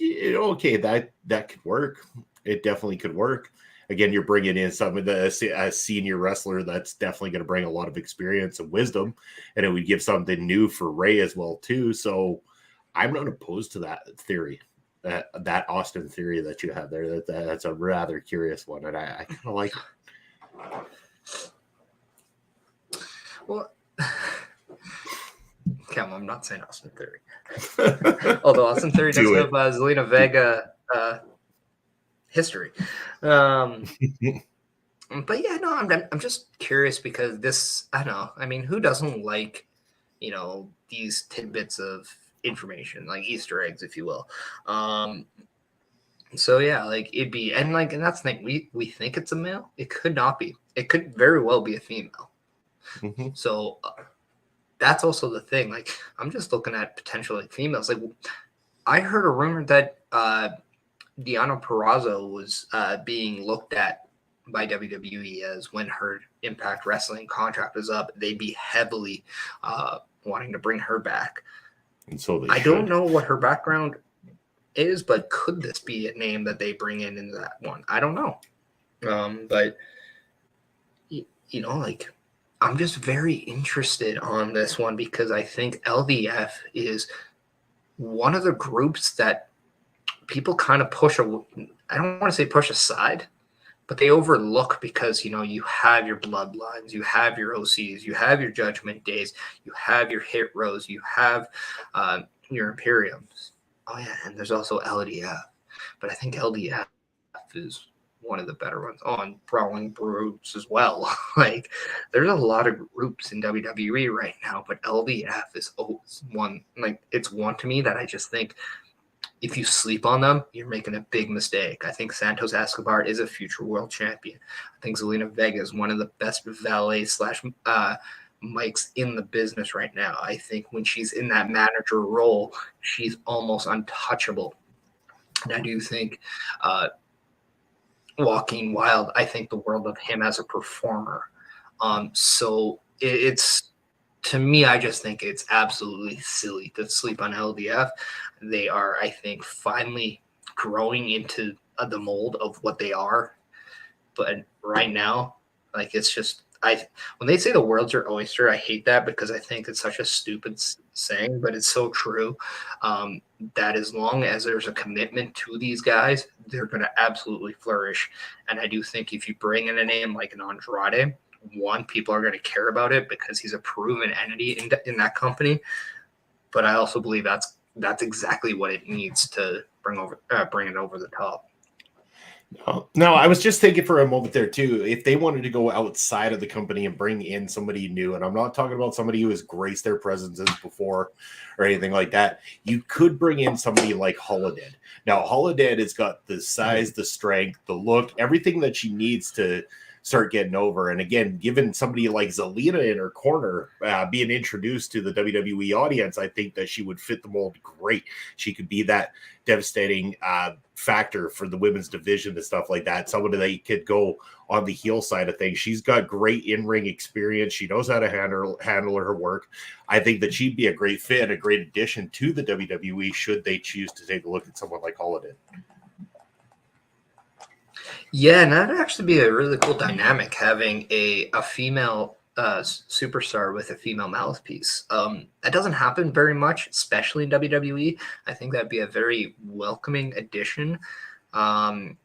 Okay, that could work. It definitely could work. Again, you're bringing in some of a senior wrestler that's definitely going to bring a lot of experience and wisdom, and it would give something new for Ray as well too. So I'm not opposed to that theory, that Austin theory that you have there. That's a rather curious one, and I kind of like it. Well, come on, I'm not saying Austin theory. Although Austin theory does have Zelina Vega history. But I'm just curious because this, I don't know. I mean, who doesn't like, these tidbits of information, like Easter eggs, if you will. It'd be, and that's the thing. We think it's a male. It could not be. It could very well be a female. Mm-hmm. So that's also the thing. Like, I'm just looking at potential females. Like, I heard a rumor that Deonna Purrazzo was being looked at by WWE, as when her Impact Wrestling contract was up, they'd be heavily wanting to bring her back. And so I don't know what her background is, but could this be a name that they bring in that one? I don't know. But like, I'm just very interested on this one because I think LDF is one of the groups that people kind of push. I don't want to say push aside, but they overlook because, you have your bloodlines, you have your OCs, you have your Judgment Days, you have your Hit Rows, you have your Imperiums. Oh, yeah, and there's also LDF. But I think LDF is one of the better ones. Oh, and Brawling Brutes as well. Like, there's a lot of groups in WWE right now, but LDF is one. Like, it's one to me that I just think if you sleep on them, you're making a big mistake. I think Santos Escobar is a future world champion. I think Zelina Vega is one of the best valet / mics in the business right now. I think when she's in that manager role, she's almost untouchable. And I do think Joaquin Wilde, I think the world of him as a performer. So it's, to me, I just think it's absolutely silly to sleep on LDF. They are, I think, finally growing into the mold of what they are. But right now, like, it's just, when they say the world's your oyster, I hate that because I think it's such a stupid saying, but it's so true. That as long as there's a commitment to these guys, they're going to absolutely flourish. And I do think if you bring in a name like an Andrade, one, people are going to care about it because he's a proven entity in that company. But I also believe that's exactly what it needs to bring it over the top. No, I was just thinking for a moment there too, if they wanted to go outside of the company and bring in somebody new, and I'm not talking about somebody who has graced their presences before or anything like that, you could bring in somebody like Holodead. Now, Holodead has got the size, the strength, the look, everything that she needs to start getting over. And again, given somebody like Zelina in her corner being introduced to the WWE audience, I think that she would fit the mold great. She could be that devastating factor for the women's division and stuff like that. Somebody that could go on the heel side of things. She's got great in-ring experience. She knows how to handle her work. I think that she'd be a great fit and a great addition to the WWE should they choose to take a look at someone like Holodead. Yeah, and that'd actually be a really cool dynamic, having a female superstar with a female mouthpiece. That doesn't happen very much, especially in WWE. I think that'd be a very welcoming addition, because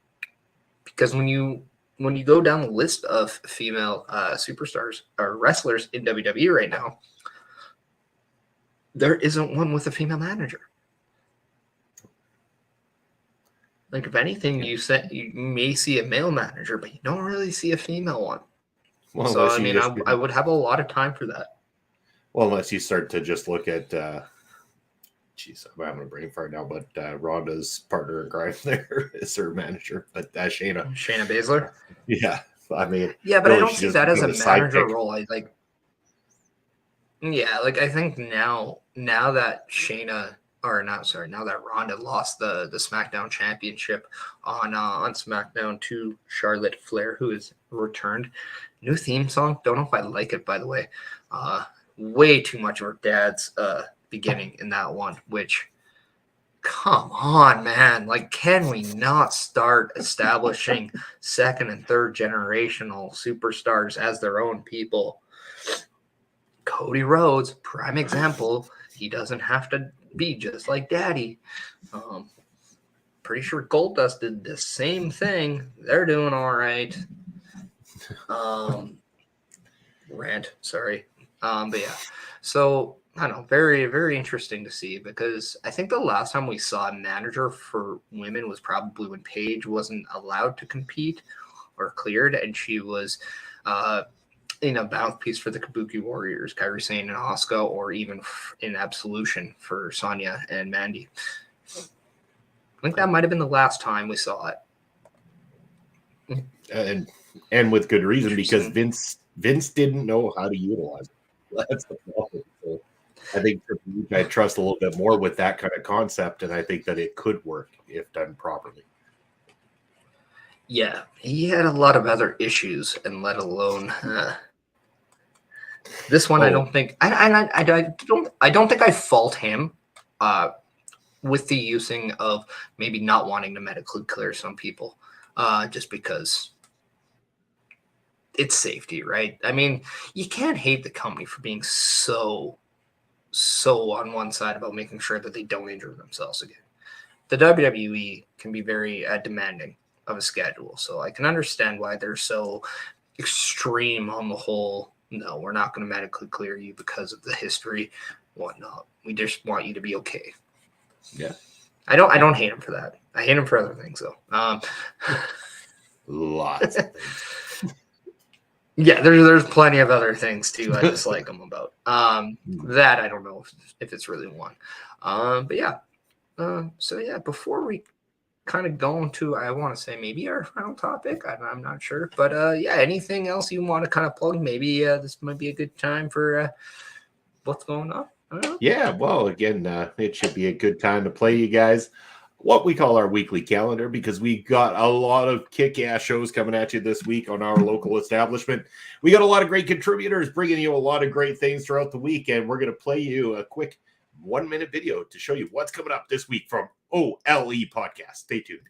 when you go down the list of female superstars or wrestlers in WWE right now, there isn't one with a female manager. Like, if anything, you may see a male manager, but you don't really see a female one. Well, so, I mean, I would have a lot of time for that. Well, unless you start to just look at, geez, I'm having a brain fart now, but Rhonda's partner in crime there is her manager, but Shayna Baszler? Yeah, I mean. Yeah, but really, I don't see that as a manager role. I think now that now that Ronda lost the SmackDown Championship on SmackDown to Charlotte Flair, who has returned. New theme song. Don't know if I like it, by the way. Way too much of her dad's beginning in that one, which, come on, man. Like, can we not start establishing second and third generational superstars as their own people? Cody Rhodes, prime example. He doesn't have to be just like Daddy. Pretty sure Goldust did the same thing. They're doing all right. Rant, sorry. But yeah. So I don't know, very, very interesting to see, because I think the last time we saw a manager for women was probably when Paige wasn't allowed to compete or cleared, and she was mouthpiece for the Kabuki Warriors, Kairi Sane and Asuka, or even in Absolution for Sonya and Mandy. I think that might have been the last time we saw it. And with good reason, because Vince didn't know how to utilize it. That's the problem. So I think I trust a little bit more with that kind of concept, and I think that it could work if done properly. Yeah, he had a lot of other issues, and let alone this one. I don't think I don't think I fault him with the using of maybe not wanting to medically clear some people, just because it's safety, right? I mean, you can't hate the company for being so on one side about making sure that they don't injure themselves again. The WWE can be very demanding of a schedule, so I can understand why they're so extreme on the whole. No, we're not going to medically clear you because of the history, whatnot. We just want you to be okay. Yeah, I don't hate him for that. I hate him for other things though. Lots of things. Yeah, there's plenty of other things too I dislike him about. That I don't know if it's really one. But yeah. So yeah, before we kind of go into, I want to say maybe our final topic. I'm not sure, but yeah, anything else you want to kind of plug? Maybe this might be a good time for what's going on. Yeah, well, again, it should be a good time to play you guys what we call our weekly calendar, because we got a lot of kick-ass shows coming at you this week on our local establishment. We got a lot of great contributors bringing you a lot of great things throughout the week, and we're going to play you a quick 1-minute video to show you what's coming up this week from OLE Podcast. Stay tuned.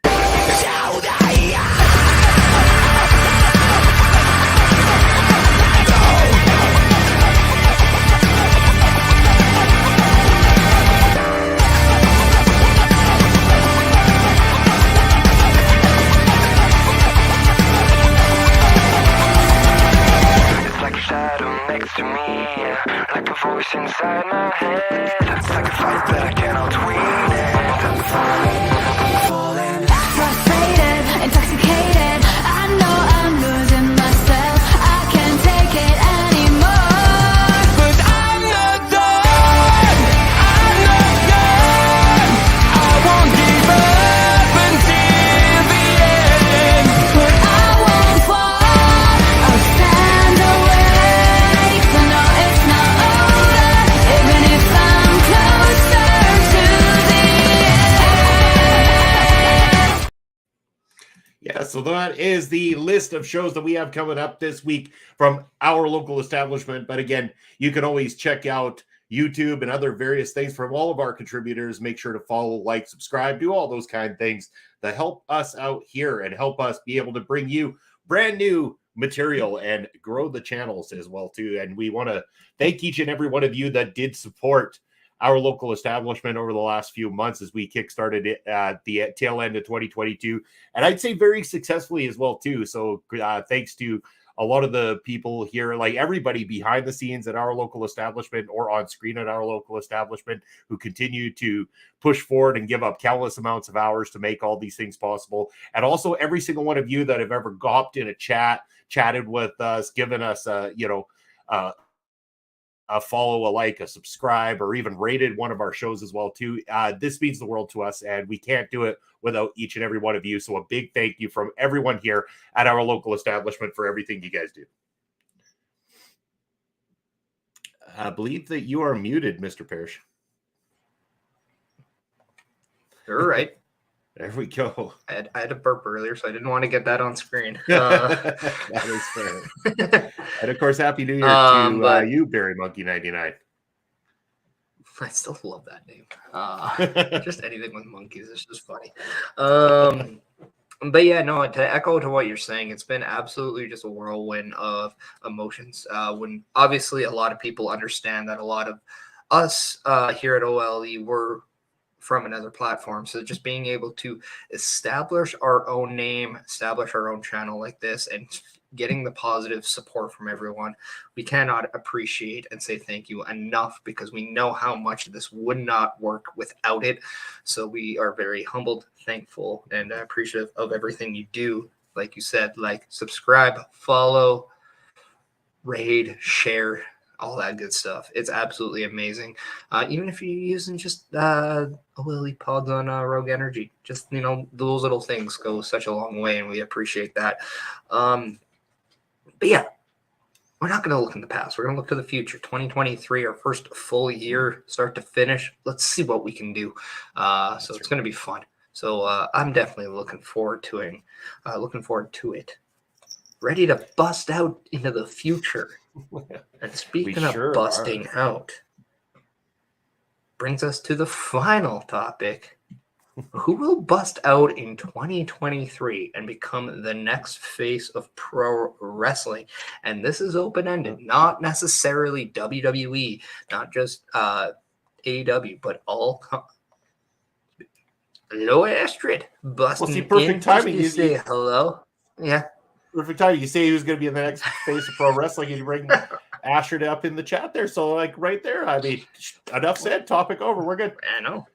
To me, like a voice inside my head. It's like a fight that I cannot win. Frustrated, intoxicated. I know I'm losing myself. I can't take it anymore. But I'm not done. I'm not done. I won't give up until the end. But I won't fall. I'll stand away. Yeah, so that is the list of shows that we have coming up this week from our local establishment. But again, you can always check out YouTube and other various things from all of our contributors. Make sure to follow, like, subscribe, do all those kind of things that help us out here and help us be able to bring you brand new material and grow the channels as well too. And we want to thank each and every one of you that did support our local establishment over the last few months as we kickstarted it at the tail end of 2022, and I'd say very successfully as well too. So thanks to a lot of the people here, like everybody behind the scenes at our local establishment or on screen at our local establishment, who continue to push forward and give up countless amounts of hours to make all these things possible. And also every single one of you that have ever hopped in a chatted with us, given us a follow, a like, a subscribe, or even rated one of our shows as well too. This means the world to us, and we can't do it without each and every one of you. So a big thank you from everyone here at our local establishment for everything you guys do. I believe that you are muted, Mr. Perish. You're right. There we go. I had a burp earlier, so I didn't want to get that on screen. That is fair. And of course, Happy New Year to you, Barry Monkey 99. I still love that name. Just anything with monkeys is just funny. But yeah, no, to echo to what you're saying, it's been absolutely just a whirlwind of emotions. When obviously a lot of people understand that a lot of us here at OLE were from another platform. So just being able to establish our own name, establish our own channel like this, and getting the positive support from everyone, we cannot appreciate and say thank you enough, because we know how much this would not work without it. So we are very humbled, thankful, and appreciative of everything you do. Like you said, like, subscribe, follow, raid, share, all that good stuff. It's absolutely amazing. Even if you're using just OLE pods on Rogue Energy, just, those little things go such a long way, and we appreciate that. But yeah, we're not going to look in the past. We're going to look to the future. 2023, our first full year, start to finish. Let's see what we can do. So it's going to be fun. So I'm definitely looking forward to it. Ready to bust out into the future. And speaking of sure busting out, brings us to the final topic. Who will bust out in 2023 and become the next face of pro wrestling? And this is open-ended, not necessarily WWE, not just AEW, but all. Hello, Astrid. Busting see, perfect in timing. just to say hello. Yeah. Perfect time. You say who's going to be in the next face of pro wrestling, and you bring Ashford up in the chat there. So, like, right there, I mean, enough said. Topic over. We're good. I know.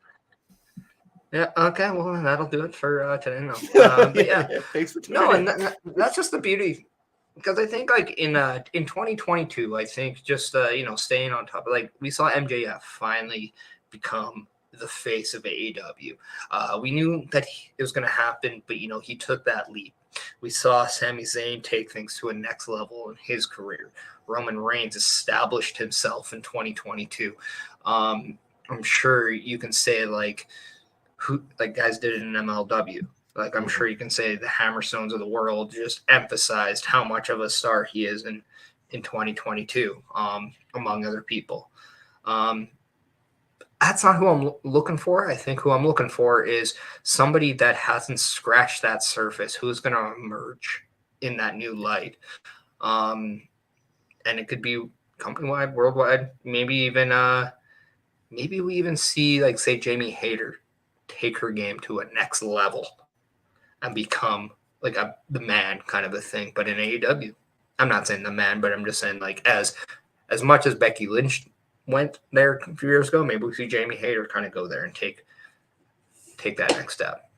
Yeah. Okay. Well, that'll do it for today. No. But yeah. Thanks for tuning in. And that's just the beauty, because I think like in 2022, I think just staying on top. Like we saw MJF finally become the face of AEW. We knew that it was going to happen, but he took that leap. We saw Sami Zayn take things to a next level in his career. Roman Reigns established himself in 2022. I'm sure you can say who guys did it in MLW. Like I'm sure you can say the Hammerstones of the world just emphasized how much of a star he is in 2022, among other people. That's not who I'm looking for. I think who I'm looking for is somebody that hasn't scratched that surface, who's going to emerge in that new light. And it could be company-wide, worldwide, maybe we even see, say, Jamie Hayter take her game to a next level and become the man kind of a thing. But in AEW, I'm not saying the man, but I'm just saying as much as Becky Lynch went there a few years ago, maybe we see Jamie Hayter kind of go there and take that next step.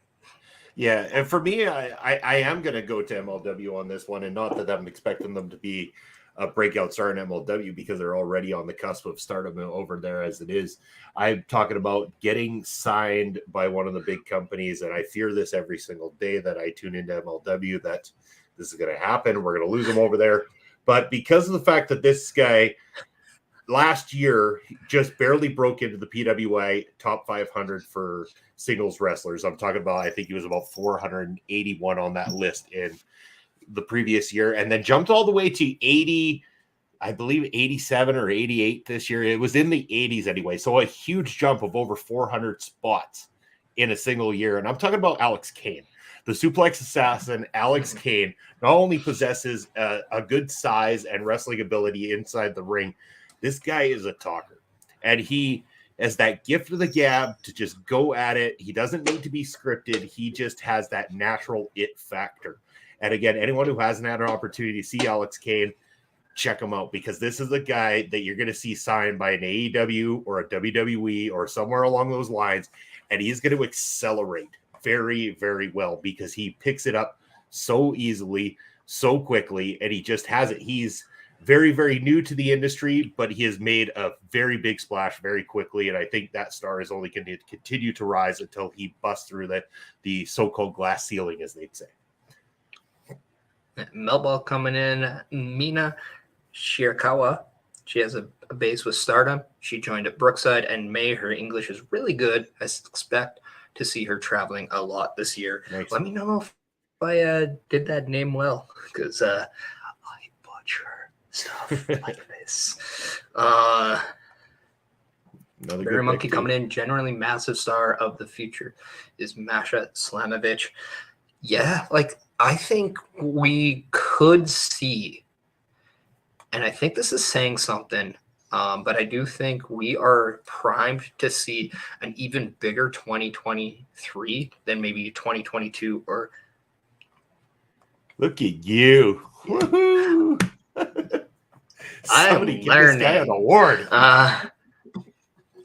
Yeah, and for me, I am going to go to MLW on this one, and not that I'm expecting them to be a breakout star in MLW because they're already on the cusp of stardom over there as it is. I'm talking about getting signed by one of the big companies, and I fear this every single day that I tune into MLW that this is going to happen. We're going to lose him over there. But because of the fact that this guy last year just barely broke into the PWI top 500 for singles wrestlers. I'm talking about, I think he was about 481 on that list in the previous year, and then jumped all the way to 80, I believe 87 or 88 this year. It was in the 80s anyway. So a huge jump of over 400 spots in a single year. And I'm talking about Alex Kane. The suplex assassin, Alex Kane, not only possesses a good size and wrestling ability inside the ring, this guy is a talker, and he has that gift of the gab to just go at it. He doesn't need to be scripted. He just has that natural it factor. And again, anyone who hasn't had an opportunity to see Alex Kane, check him out, because this is a guy that you're going to see signed by an AEW or a WWE or somewhere along those lines, and he's going to accelerate very, very well because he picks it up so easily, so quickly, and he just has it. He's very, very new to the industry, but he has made a very big splash very quickly, and I think that star is only going to continue to rise until he busts through the so-called glass ceiling, as they'd say. Melball coming in, Mina Shirakawa. She has a base with Stardom. She joined at Brookside and May. Her English is really good. I expect to see her traveling a lot this year. Nice. Let me know if I did that name well, because I butcher stuff like this. Bear Monkey coming in, generally massive star of the future is Masha Slamovich. Yeah, I think we could see, and I think this is saying something, but I do think we are primed to see an even bigger 2023 than maybe 2022 or. Look at you. Woohoo! Somebody give this guy an award.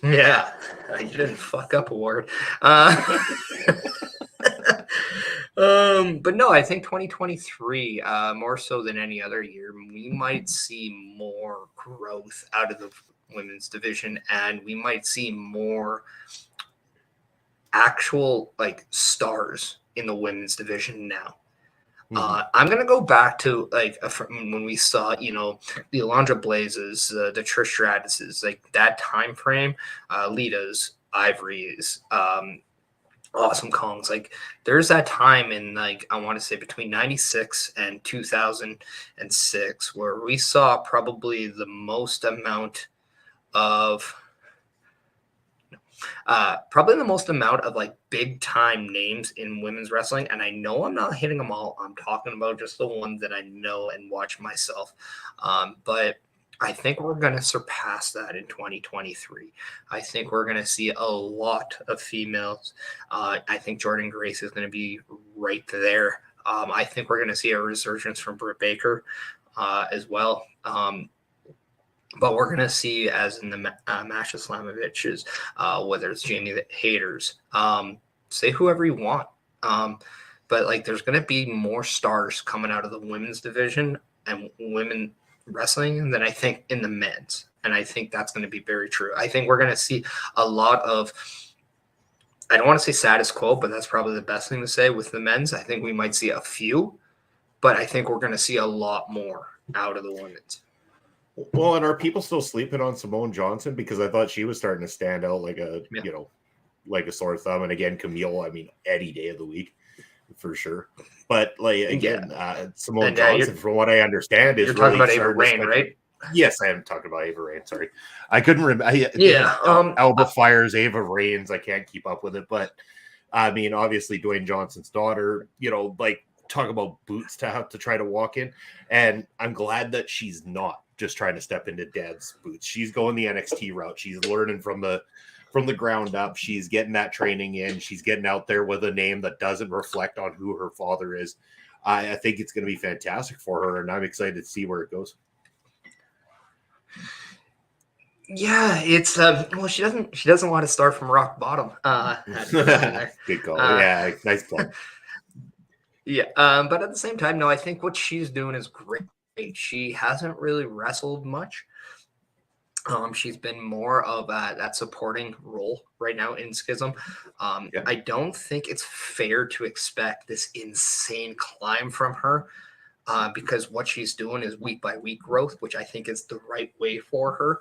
Yeah, you didn't fuck up award. But no, I think 2023, more so than any other year, we might see more growth out of the women's division, and we might see more actual stars in the women's division now. I'm gonna go back to when we saw the Alondra Blazes, the Trish Stratuses, that time frame, Lita's, Ivory's, awesome Kongs. Like there's that time in like I want to say between 96 and 2006 where we saw probably the most amount of like big time names in women's wrestling. And I know I'm not hitting them all. I'm talking about just the ones that I know and watch myself. But I think we're going to surpass that in 2023. I think we're going to see a lot of females. I think Jordan Grace is going to be right there. I think we're going to see a resurgence from Britt Baker as well. But we're going to see, as in the Masha Slamoviches, whether it's Jamie Haters, say whoever you want. But like, there's going to be more stars coming out of the women's division and women wrestling than I think in the men's. And I think that's going to be very true. I think we're going to see a lot of, I don't want to say status quo, but that's probably the best thing to say with the men's. I think we might see a few, but I think we're going to see a lot more out of the women's. Well, and are people still sleeping on Simone Johnson? Because I thought she was starting to stand out like a, like a sore thumb. And again, Camille, I mean, any day of the week for sure. But like again, Simone Johnson, from what I understand, is you're talking really about Ava Rain, right? Yes, I am talking about Ava Rain. Sorry, I couldn't remember. Alba Fires, Ava Rains. I can't keep up with it, but I mean, obviously, Dwayne Johnson's daughter. Like talk about boots to have to try to walk in, and I'm glad that she's not just trying to step into Dad's boots. She's going the NXT route. She's learning from the ground up. She's getting that training in. She's getting out there with a name that doesn't reflect on who her father is. I think it's going to be fantastic for her, and I'm excited to see where it goes. Yeah, it's well, she doesn't want to start from rock bottom. Good call. Yeah, nice play. Yeah, but at the same time, no, I think what she's doing is great. She hasn't really wrestled much. She's been more of that supporting role right now in Schism. I don't think it's fair to expect this insane climb from her because what she's doing is week by week growth, which I think is the right way for her,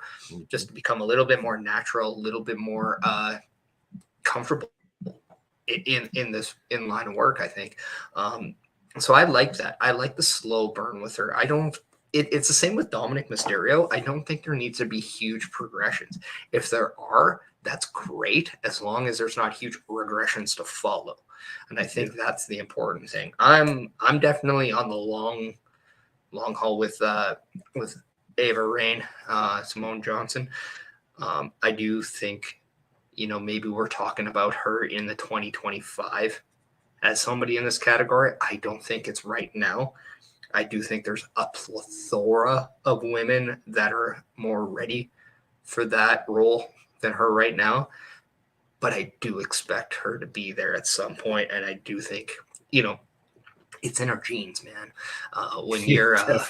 just to become a little bit more natural, a little bit more comfortable in this in line of work, I think. So I like that. I like the slow burn with her. It's the same with Dominic Mysterio. I don't think there needs to be huge progressions. If there are, that's great, as long as there's not huge regressions to follow. And I think that's the important thing. I'm definitely on the long haul with Ava Rain, Simone Johnson. I do think, maybe we're talking about her in the 2025 as somebody in this category. I don't think it's right now. I do think there's a plethora of women that are more ready for that role than her right now. But I do expect her to be there at some point. And I do think, it's in our genes, man. When you're a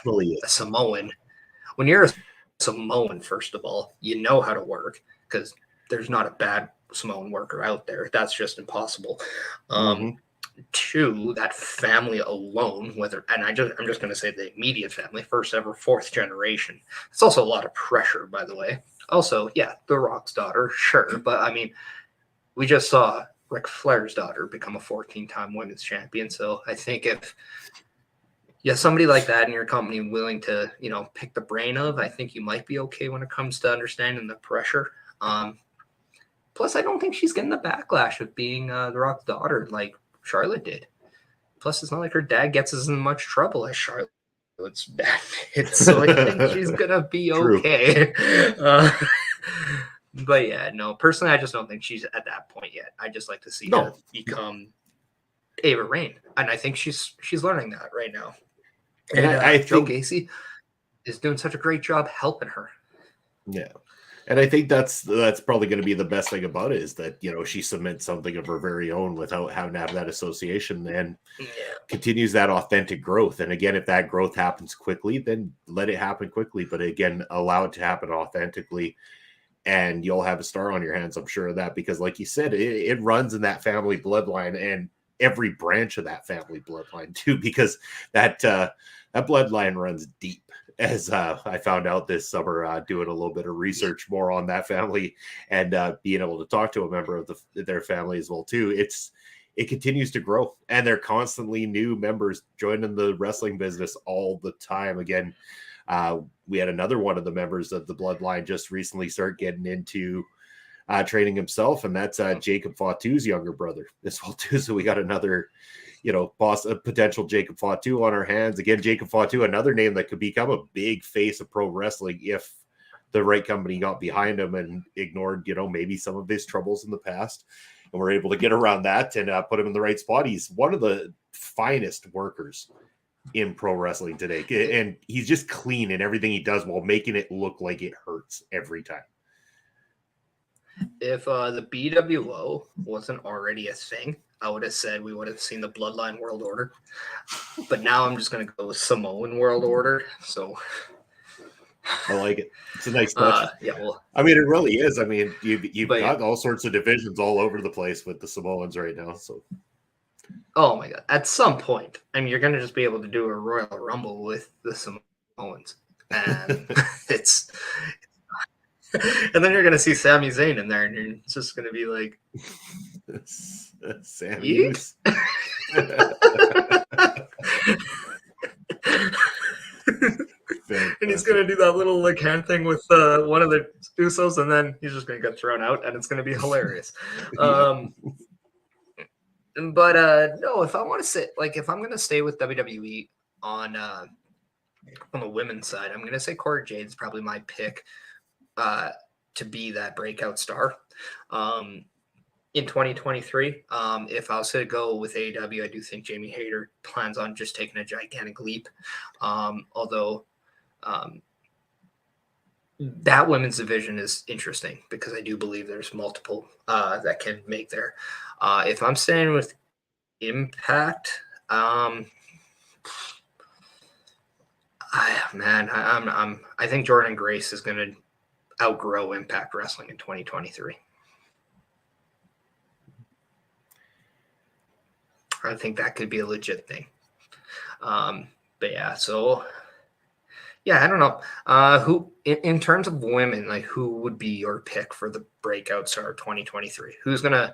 Samoan, first of all, you know how to work, because there's not a bad Samoan worker out there. That's just impossible. Two, that family alone, I'm just going to say the immediate family, first ever, fourth generation. It's also a lot of pressure, by the way. Also, yeah, The Rock's daughter, sure. But I mean, we just saw Ric Flair's daughter become a 14-time women's champion. So I think if you have somebody like that in your company willing to, pick the brain of, I think you might be okay when it comes to understanding the pressure. Plus, I don't think she's getting the backlash of being The Rock's daughter like Charlotte did. Plus, it's not like her dad gets as much trouble as Charlotte's dad did, so I think she's gonna be okay. But yeah, no, personally, I just don't think she's at that point yet. I just like to see her become Ava Rain, and I think she's learning that right now. And I Joe Gacy is doing such a great job helping her. Yeah. And I think that's probably going to be the best thing about it, is that, she cements something of her very own without having to have that association, and continues that authentic growth. And again, if that growth happens quickly, then let it happen quickly. But again, allow it to happen authentically, and you'll have a star on your hands. I'm sure of that, because like you said, it runs in that family bloodline and every branch of that family bloodline too, because that bloodline runs deep. as I found out this summer, doing a little bit of research more on that family and being able to talk to a member of their family as well too. It continues to grow, and they're constantly new members joining the wrestling business all the time. Again, we had another one of the members of the bloodline just recently start getting into training himself, and that's Jacob Fatu's younger brother as well too. So we got another, potential Jacob Fatu on our hands. Again, Jacob Fatu, another name that could become a big face of pro wrestling if the right company got behind him and ignored, maybe some of his troubles in the past, and we're able to get around that and put him in the right spot. He's one of the finest workers in pro wrestling today, and he's just clean in everything he does while making it look like it hurts every time. If the BWO wasn't already a thing, I would have said we would have seen the Bloodline World Order. But now I'm just going to go with Samoan World Order. So I like it. It's a nice touch. It really is. You've got all sorts of divisions all over the place with the Samoans right now. So, oh my God! At some point, you're going to just be able to do a Royal Rumble with the Samoans, and and then you're going to see Sami Zayn in there, and you're just going to be like, Sami. And he's going to do that little hand thing with one of the Usos, and then he's just going to get thrown out, and it's going to be hilarious. But no, if I want to say, if I'm going to stay with WWE on the women's side, I'm going to say Cora Jade's probably my pick to be that breakout star in 2023. If I was to go with AEW, I do think Jamie Hayter plans on just taking a gigantic leap. Although that women's division is interesting because I do believe there's multiple that can make there. If I'm staying with Impact, I think Jordan Grace is going to outgrow Impact Wrestling in 2023. I think that could be a legit thing. I don't know. Who, in terms of women, who would be your pick for the breakout star of 2023? Who's gonna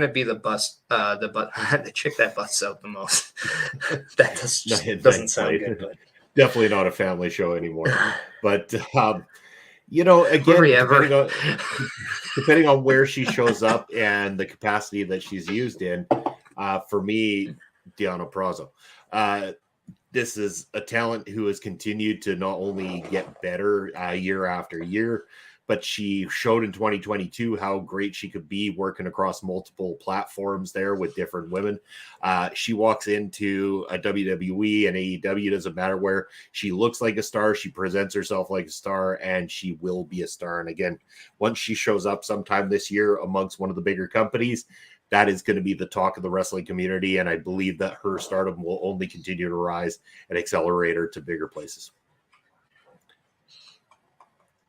be the chick that busts out the most? That doesn't sound good, but definitely not a family show anymore. But again, depending on where she shows up and the capacity that she's used in, for me, Deonna Purrazzo. This is a talent who has continued to not only get better year after year, but she showed in 2022 how great she could be working across multiple platforms there with different women. She walks into a WWE and AEW, doesn't matter where, she looks like a star, she presents herself like a star, and she will be a star. And again, once she shows up sometime this year amongst one of the bigger companies, that is going to be the talk of the wrestling community, and I believe that her stardom will only continue to rise and accelerate her to bigger places.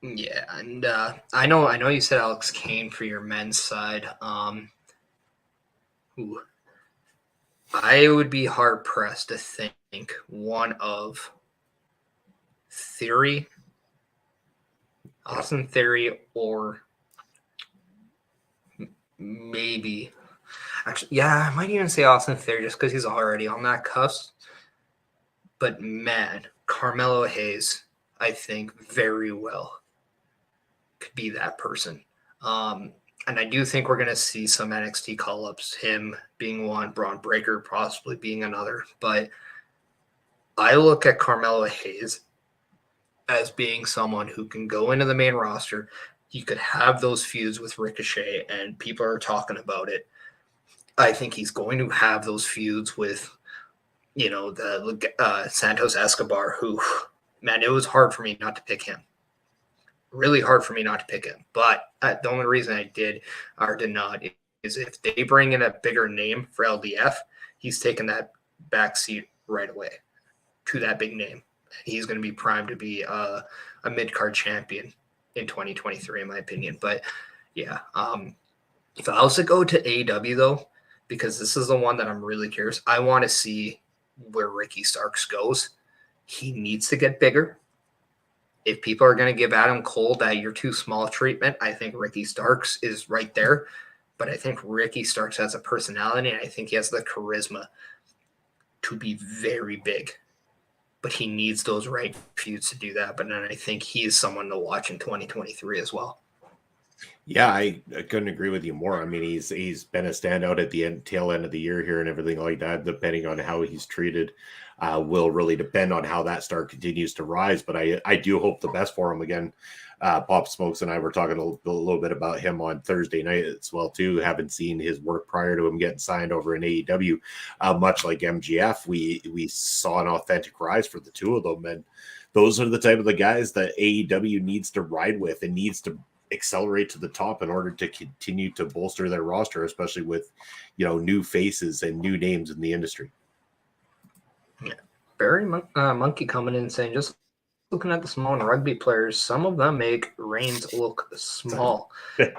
Yeah, and I know you said Alex Kane for your men's side. I would be hard pressed to think one of Austin Theory, or maybe. Actually, I might even say Austin Theory just because he's already on that cusp. But man, Carmelo Hayes, I think very well could be that person. And I do think we're going to see some NXT call-ups, him being one, Braun Breaker possibly being another. But I look at Carmelo Hayes as being someone who can go into the main roster. You could have those feuds with Ricochet, and people are talking about it. I think he's going to have those feuds with, the Santos Escobar, who, man, it was hard for me not to pick him. Really hard for me not to pick him. But the only reason I did or did not is if they bring in a bigger name for LDF, he's taking that back seat right away to that big name. He's going to be primed to be a mid-card champion in 2023, in my opinion. But, if I was to go to AEW, though, because this is the one that I'm really curious. I want to see where Ricky Starks goes. He needs to get bigger. if people are going to give Adam Cole that you're too small treatment, I think Ricky Starks is right there. But I think Ricky Starks has a personality, and I think he has the charisma to be very big. But he needs those right feuds to do that. But then I think he is someone to watch in 2023 as well. Yeah, I couldn't agree with you more. I mean, he's been a standout at the tail end of the year here and everything like that. Depending on how he's treated, will really depend on how that star continues to rise. But I do hope the best for him. Again, Pop Smokes and I were talking a little bit about him on Thursday night as well too. Haven't seen his work prior to him getting signed over in AEW. Much like MGF, we saw an authentic rise for the two of them, and those are the type of the guys that AEW needs to ride with and needs to accelerate to the top in order to continue to bolster their roster, especially with, new faces and new names in the industry. Yeah. Barry Monkey coming in and saying, just looking at the small rugby players, some of them make Reigns look small.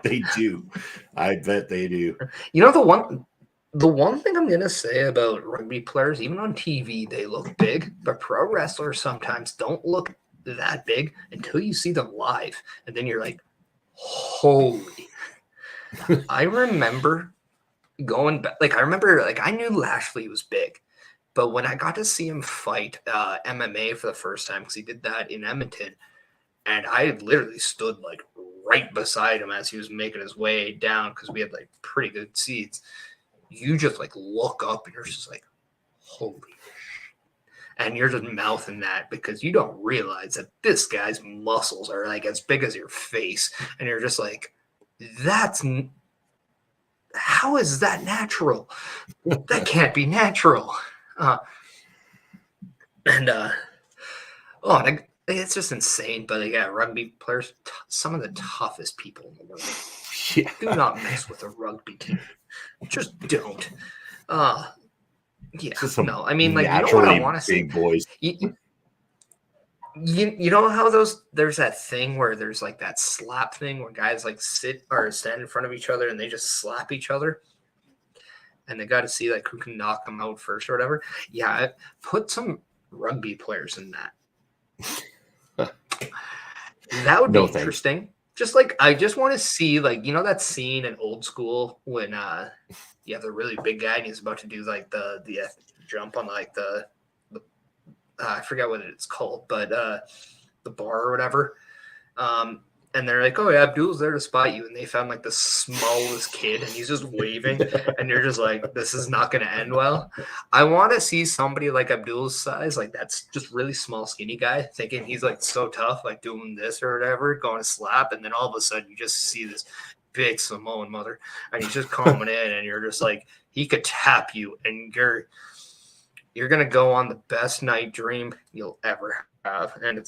They do. I bet they do. The one thing I'm gonna say about rugby players, even on TV, they look big, but pro wrestlers sometimes don't look that big until you see them live, and then you're like, holy. I remember going back, I knew Lashley was big, but when I got to see him fight MMA for the first time, because he did that in Edmonton, and I literally stood like right beside him as he was making his way down, because we had like pretty good seats. You just like look up and you're just like, holy. And you're just mouthing that because you don't realize that this guy's muscles are like as big as your face. And you're just like, how is that natural? That can't be natural. It's just insane. But yeah, rugby players, some of the toughest people in the world. Yeah. Do not mess with a rugby team. Just don't. Yeah, no, I mean, like, you know what I want to see? Boys. You know how there's that thing where there's like that slap thing where guys like sit or stand in front of each other and they just slap each other, and they got to see like who can knock them out first or whatever. Yeah, put some rugby players in that. That would be interesting. Thanks. Just like, I just want to see, like, that scene in Old School when you have the really big guy and he's about to do like the jump on like the I forget what it's called, but the bar or whatever. And they're like, oh yeah, Abdul's there to spot you, and they found like the smallest kid and he's just waving, and you're just like, this is not going to end well. I want to see somebody like Abdul's size, like that's just really small, skinny guy, thinking he's like so tough, like doing this or whatever, going to slap, and then all of a sudden you just see this big Samoan mother, and he's just coming in, and you're just like, he could tap you, and you're gonna go on the best night dream you'll ever have. And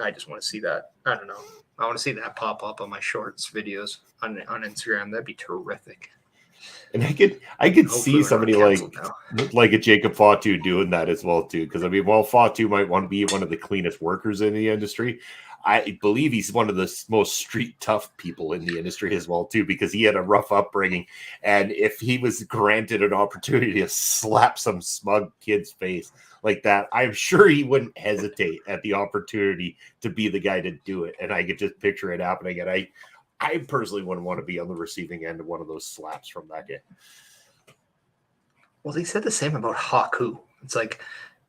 I just want to see that. I don't know. I want to see that pop up on my shorts videos on Instagram. That'd be terrific. And I could see somebody like a Jacob Fatu doing that as well too. Because I mean, while Fatu might want to be one of the cleanest workers in the industry, I believe he's one of the most street tough people in the industry as well too, because he had a rough upbringing. And if he was granted an opportunity to slap some smug kid's face like that, I'm sure he wouldn't hesitate at the opportunity to be the guy to do it. And I could just picture it happening. And I personally wouldn't want to be on the receiving end of one of those slaps from that guy. Well, they said the same about Haku. It's like,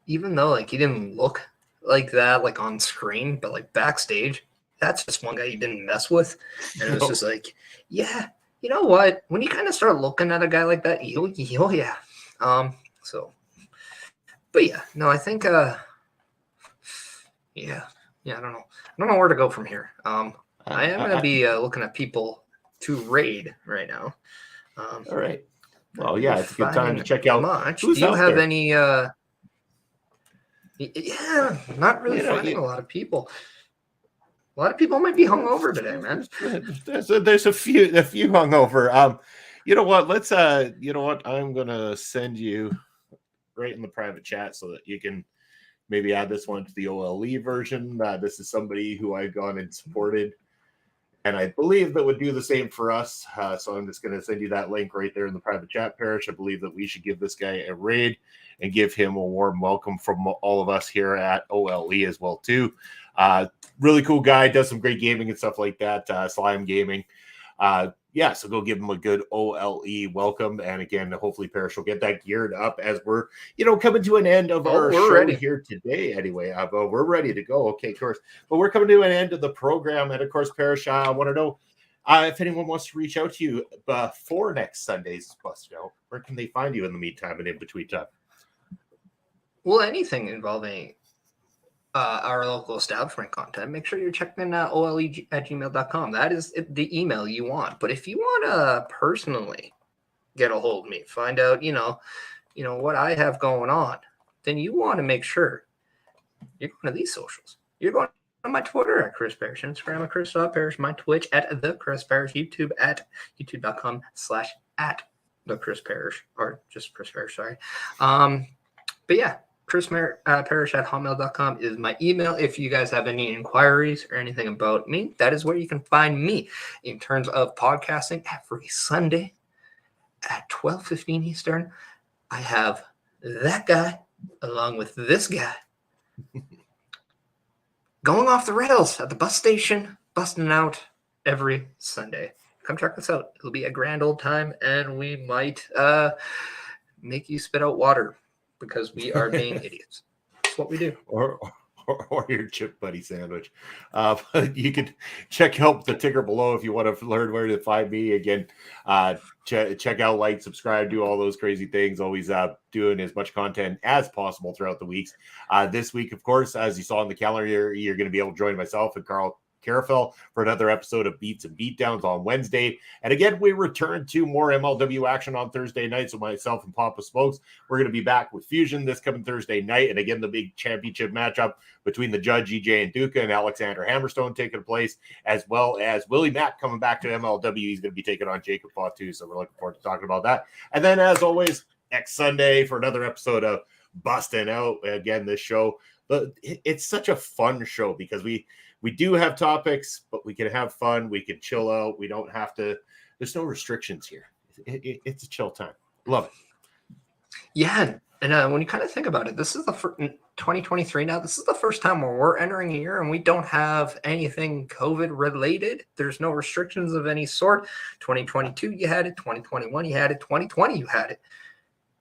even though like he didn't look like that, like on screen, but like backstage, that's just one guy you didn't mess with. And it was just like, yeah, you know what? When you kind of start looking at a guy like that, yeah. But yeah, no, I think, yeah, I don't know where to go from here. I am going to be looking at people to raid right now. All right. Well, yeah, it's a good time to check out. Do you have any? Yeah, not really finding a lot of people. A lot of people might be hungover today, man. There's a few hungover. You know what? Let's. You know what? I'm gonna send you right in the private chat so that you can maybe add this one to the OLE version. This is somebody who I've gone and supported, and I believe that would do the same for us. So I'm just going to send you that link right there in the private chat, Perish. I believe that we should give this guy a raid and give him a warm welcome from all of us here at OLE as well, too. Really cool guy, does some great gaming and stuff like that. Slime Gaming. So go give him a good OLE welcome. And again, hopefully Perish will get that geared up as we're, coming to an end of our show ready here today. Anyway, we're ready to go. Okay, of course. But we're coming to an end of the program. And of course, Perish, I want to know if anyone wants to reach out to you for next Sunday's Bust Out, where can they find you in the meantime and in between time? Well, anything involving our local establishment content, make sure you're checking in ole@gmail.com. That is the email you want. But if you want to personally get a hold of me, find out, what I have going on, then you want to make sure you're going to these socials. You're going on my Twitter at Chris Perish, Instagram at Chris Perish, my Twitch at the Chris Perish, YouTube at youtube.com/@the Chris Perish, or just Chris Perish, sorry. But yeah, Chris Perish at hotmail.com is my email. If you guys have any inquiries or anything about me, that is where you can find me. In terms of podcasting, every Sunday at 12:15 Eastern, I have that guy along with this guy going off the rails at the bus station, busting out every Sunday. Come check us out. It'll be a grand old time, and we might make you spit out water, because we are being idiots. That's what we do. Or your chip buddy sandwich. You can check out the ticker below if you want to learn where to find me. Again, check out, like, subscribe, do all those crazy things. Always doing as much content as possible throughout the weeks. This week, of course, as you saw on the calendar, you're going to be able to join myself and Carl Carafel for another episode of Beats and Beatdowns on Wednesday. And again, we return to more MLW action on Thursday night. So myself and Papa Smokes, we're going to be back with Fusion this coming Thursday night. And again, the big championship matchup between the Judge, EJ and Duca, and Alexander Hammerstone taking place, as well as Willie Mack coming back to MLW. He's going to be taking on Jacob Fatu. So we're looking forward to talking about that. And then, as always, next Sunday for another episode of Busting Out. Again, this show, it's such a fun show because we do have topics, but we can have fun. We can chill out. We don't have to. There's no restrictions here. It's a chill time. Love it. Yeah, and when you kind of think about it, this is the 2023 now. This is the first time where we're entering a year and we don't have anything COVID related. There's no restrictions of any sort. 2022, you had it. 2021, you had it. 2020, you had it.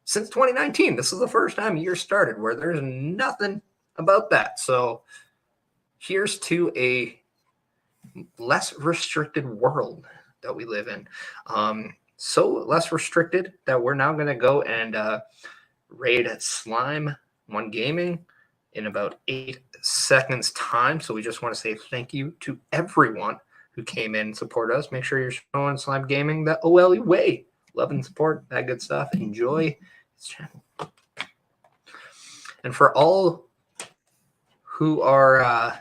Since 2019, this is the first time year started where there's nothing about that. So here's to a less restricted world that we live in. So less restricted that we're now going to go and raid Slime One Gaming in about 8 seconds time. So we just want to say thank you to everyone who came in and supported us. Make sure you're showing Slime Gaming the OLE way. Love and support, that good stuff. Enjoy this channel. And for all who are...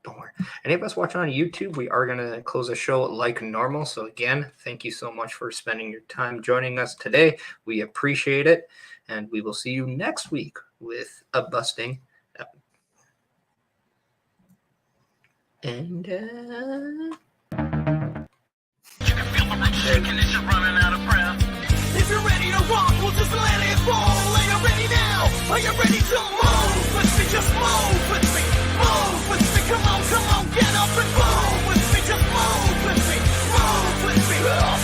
don't worry. Any of us watching on YouTube, we are going to close the show like normal. So again, thank you so much for spending your time joining us today. We appreciate it. And we will see you next week with a busting. And You can feel the recognition running out of breath. If you're ready to rock, we'll just let it fall. Are you ready now? Are you ready to move? Let's just move.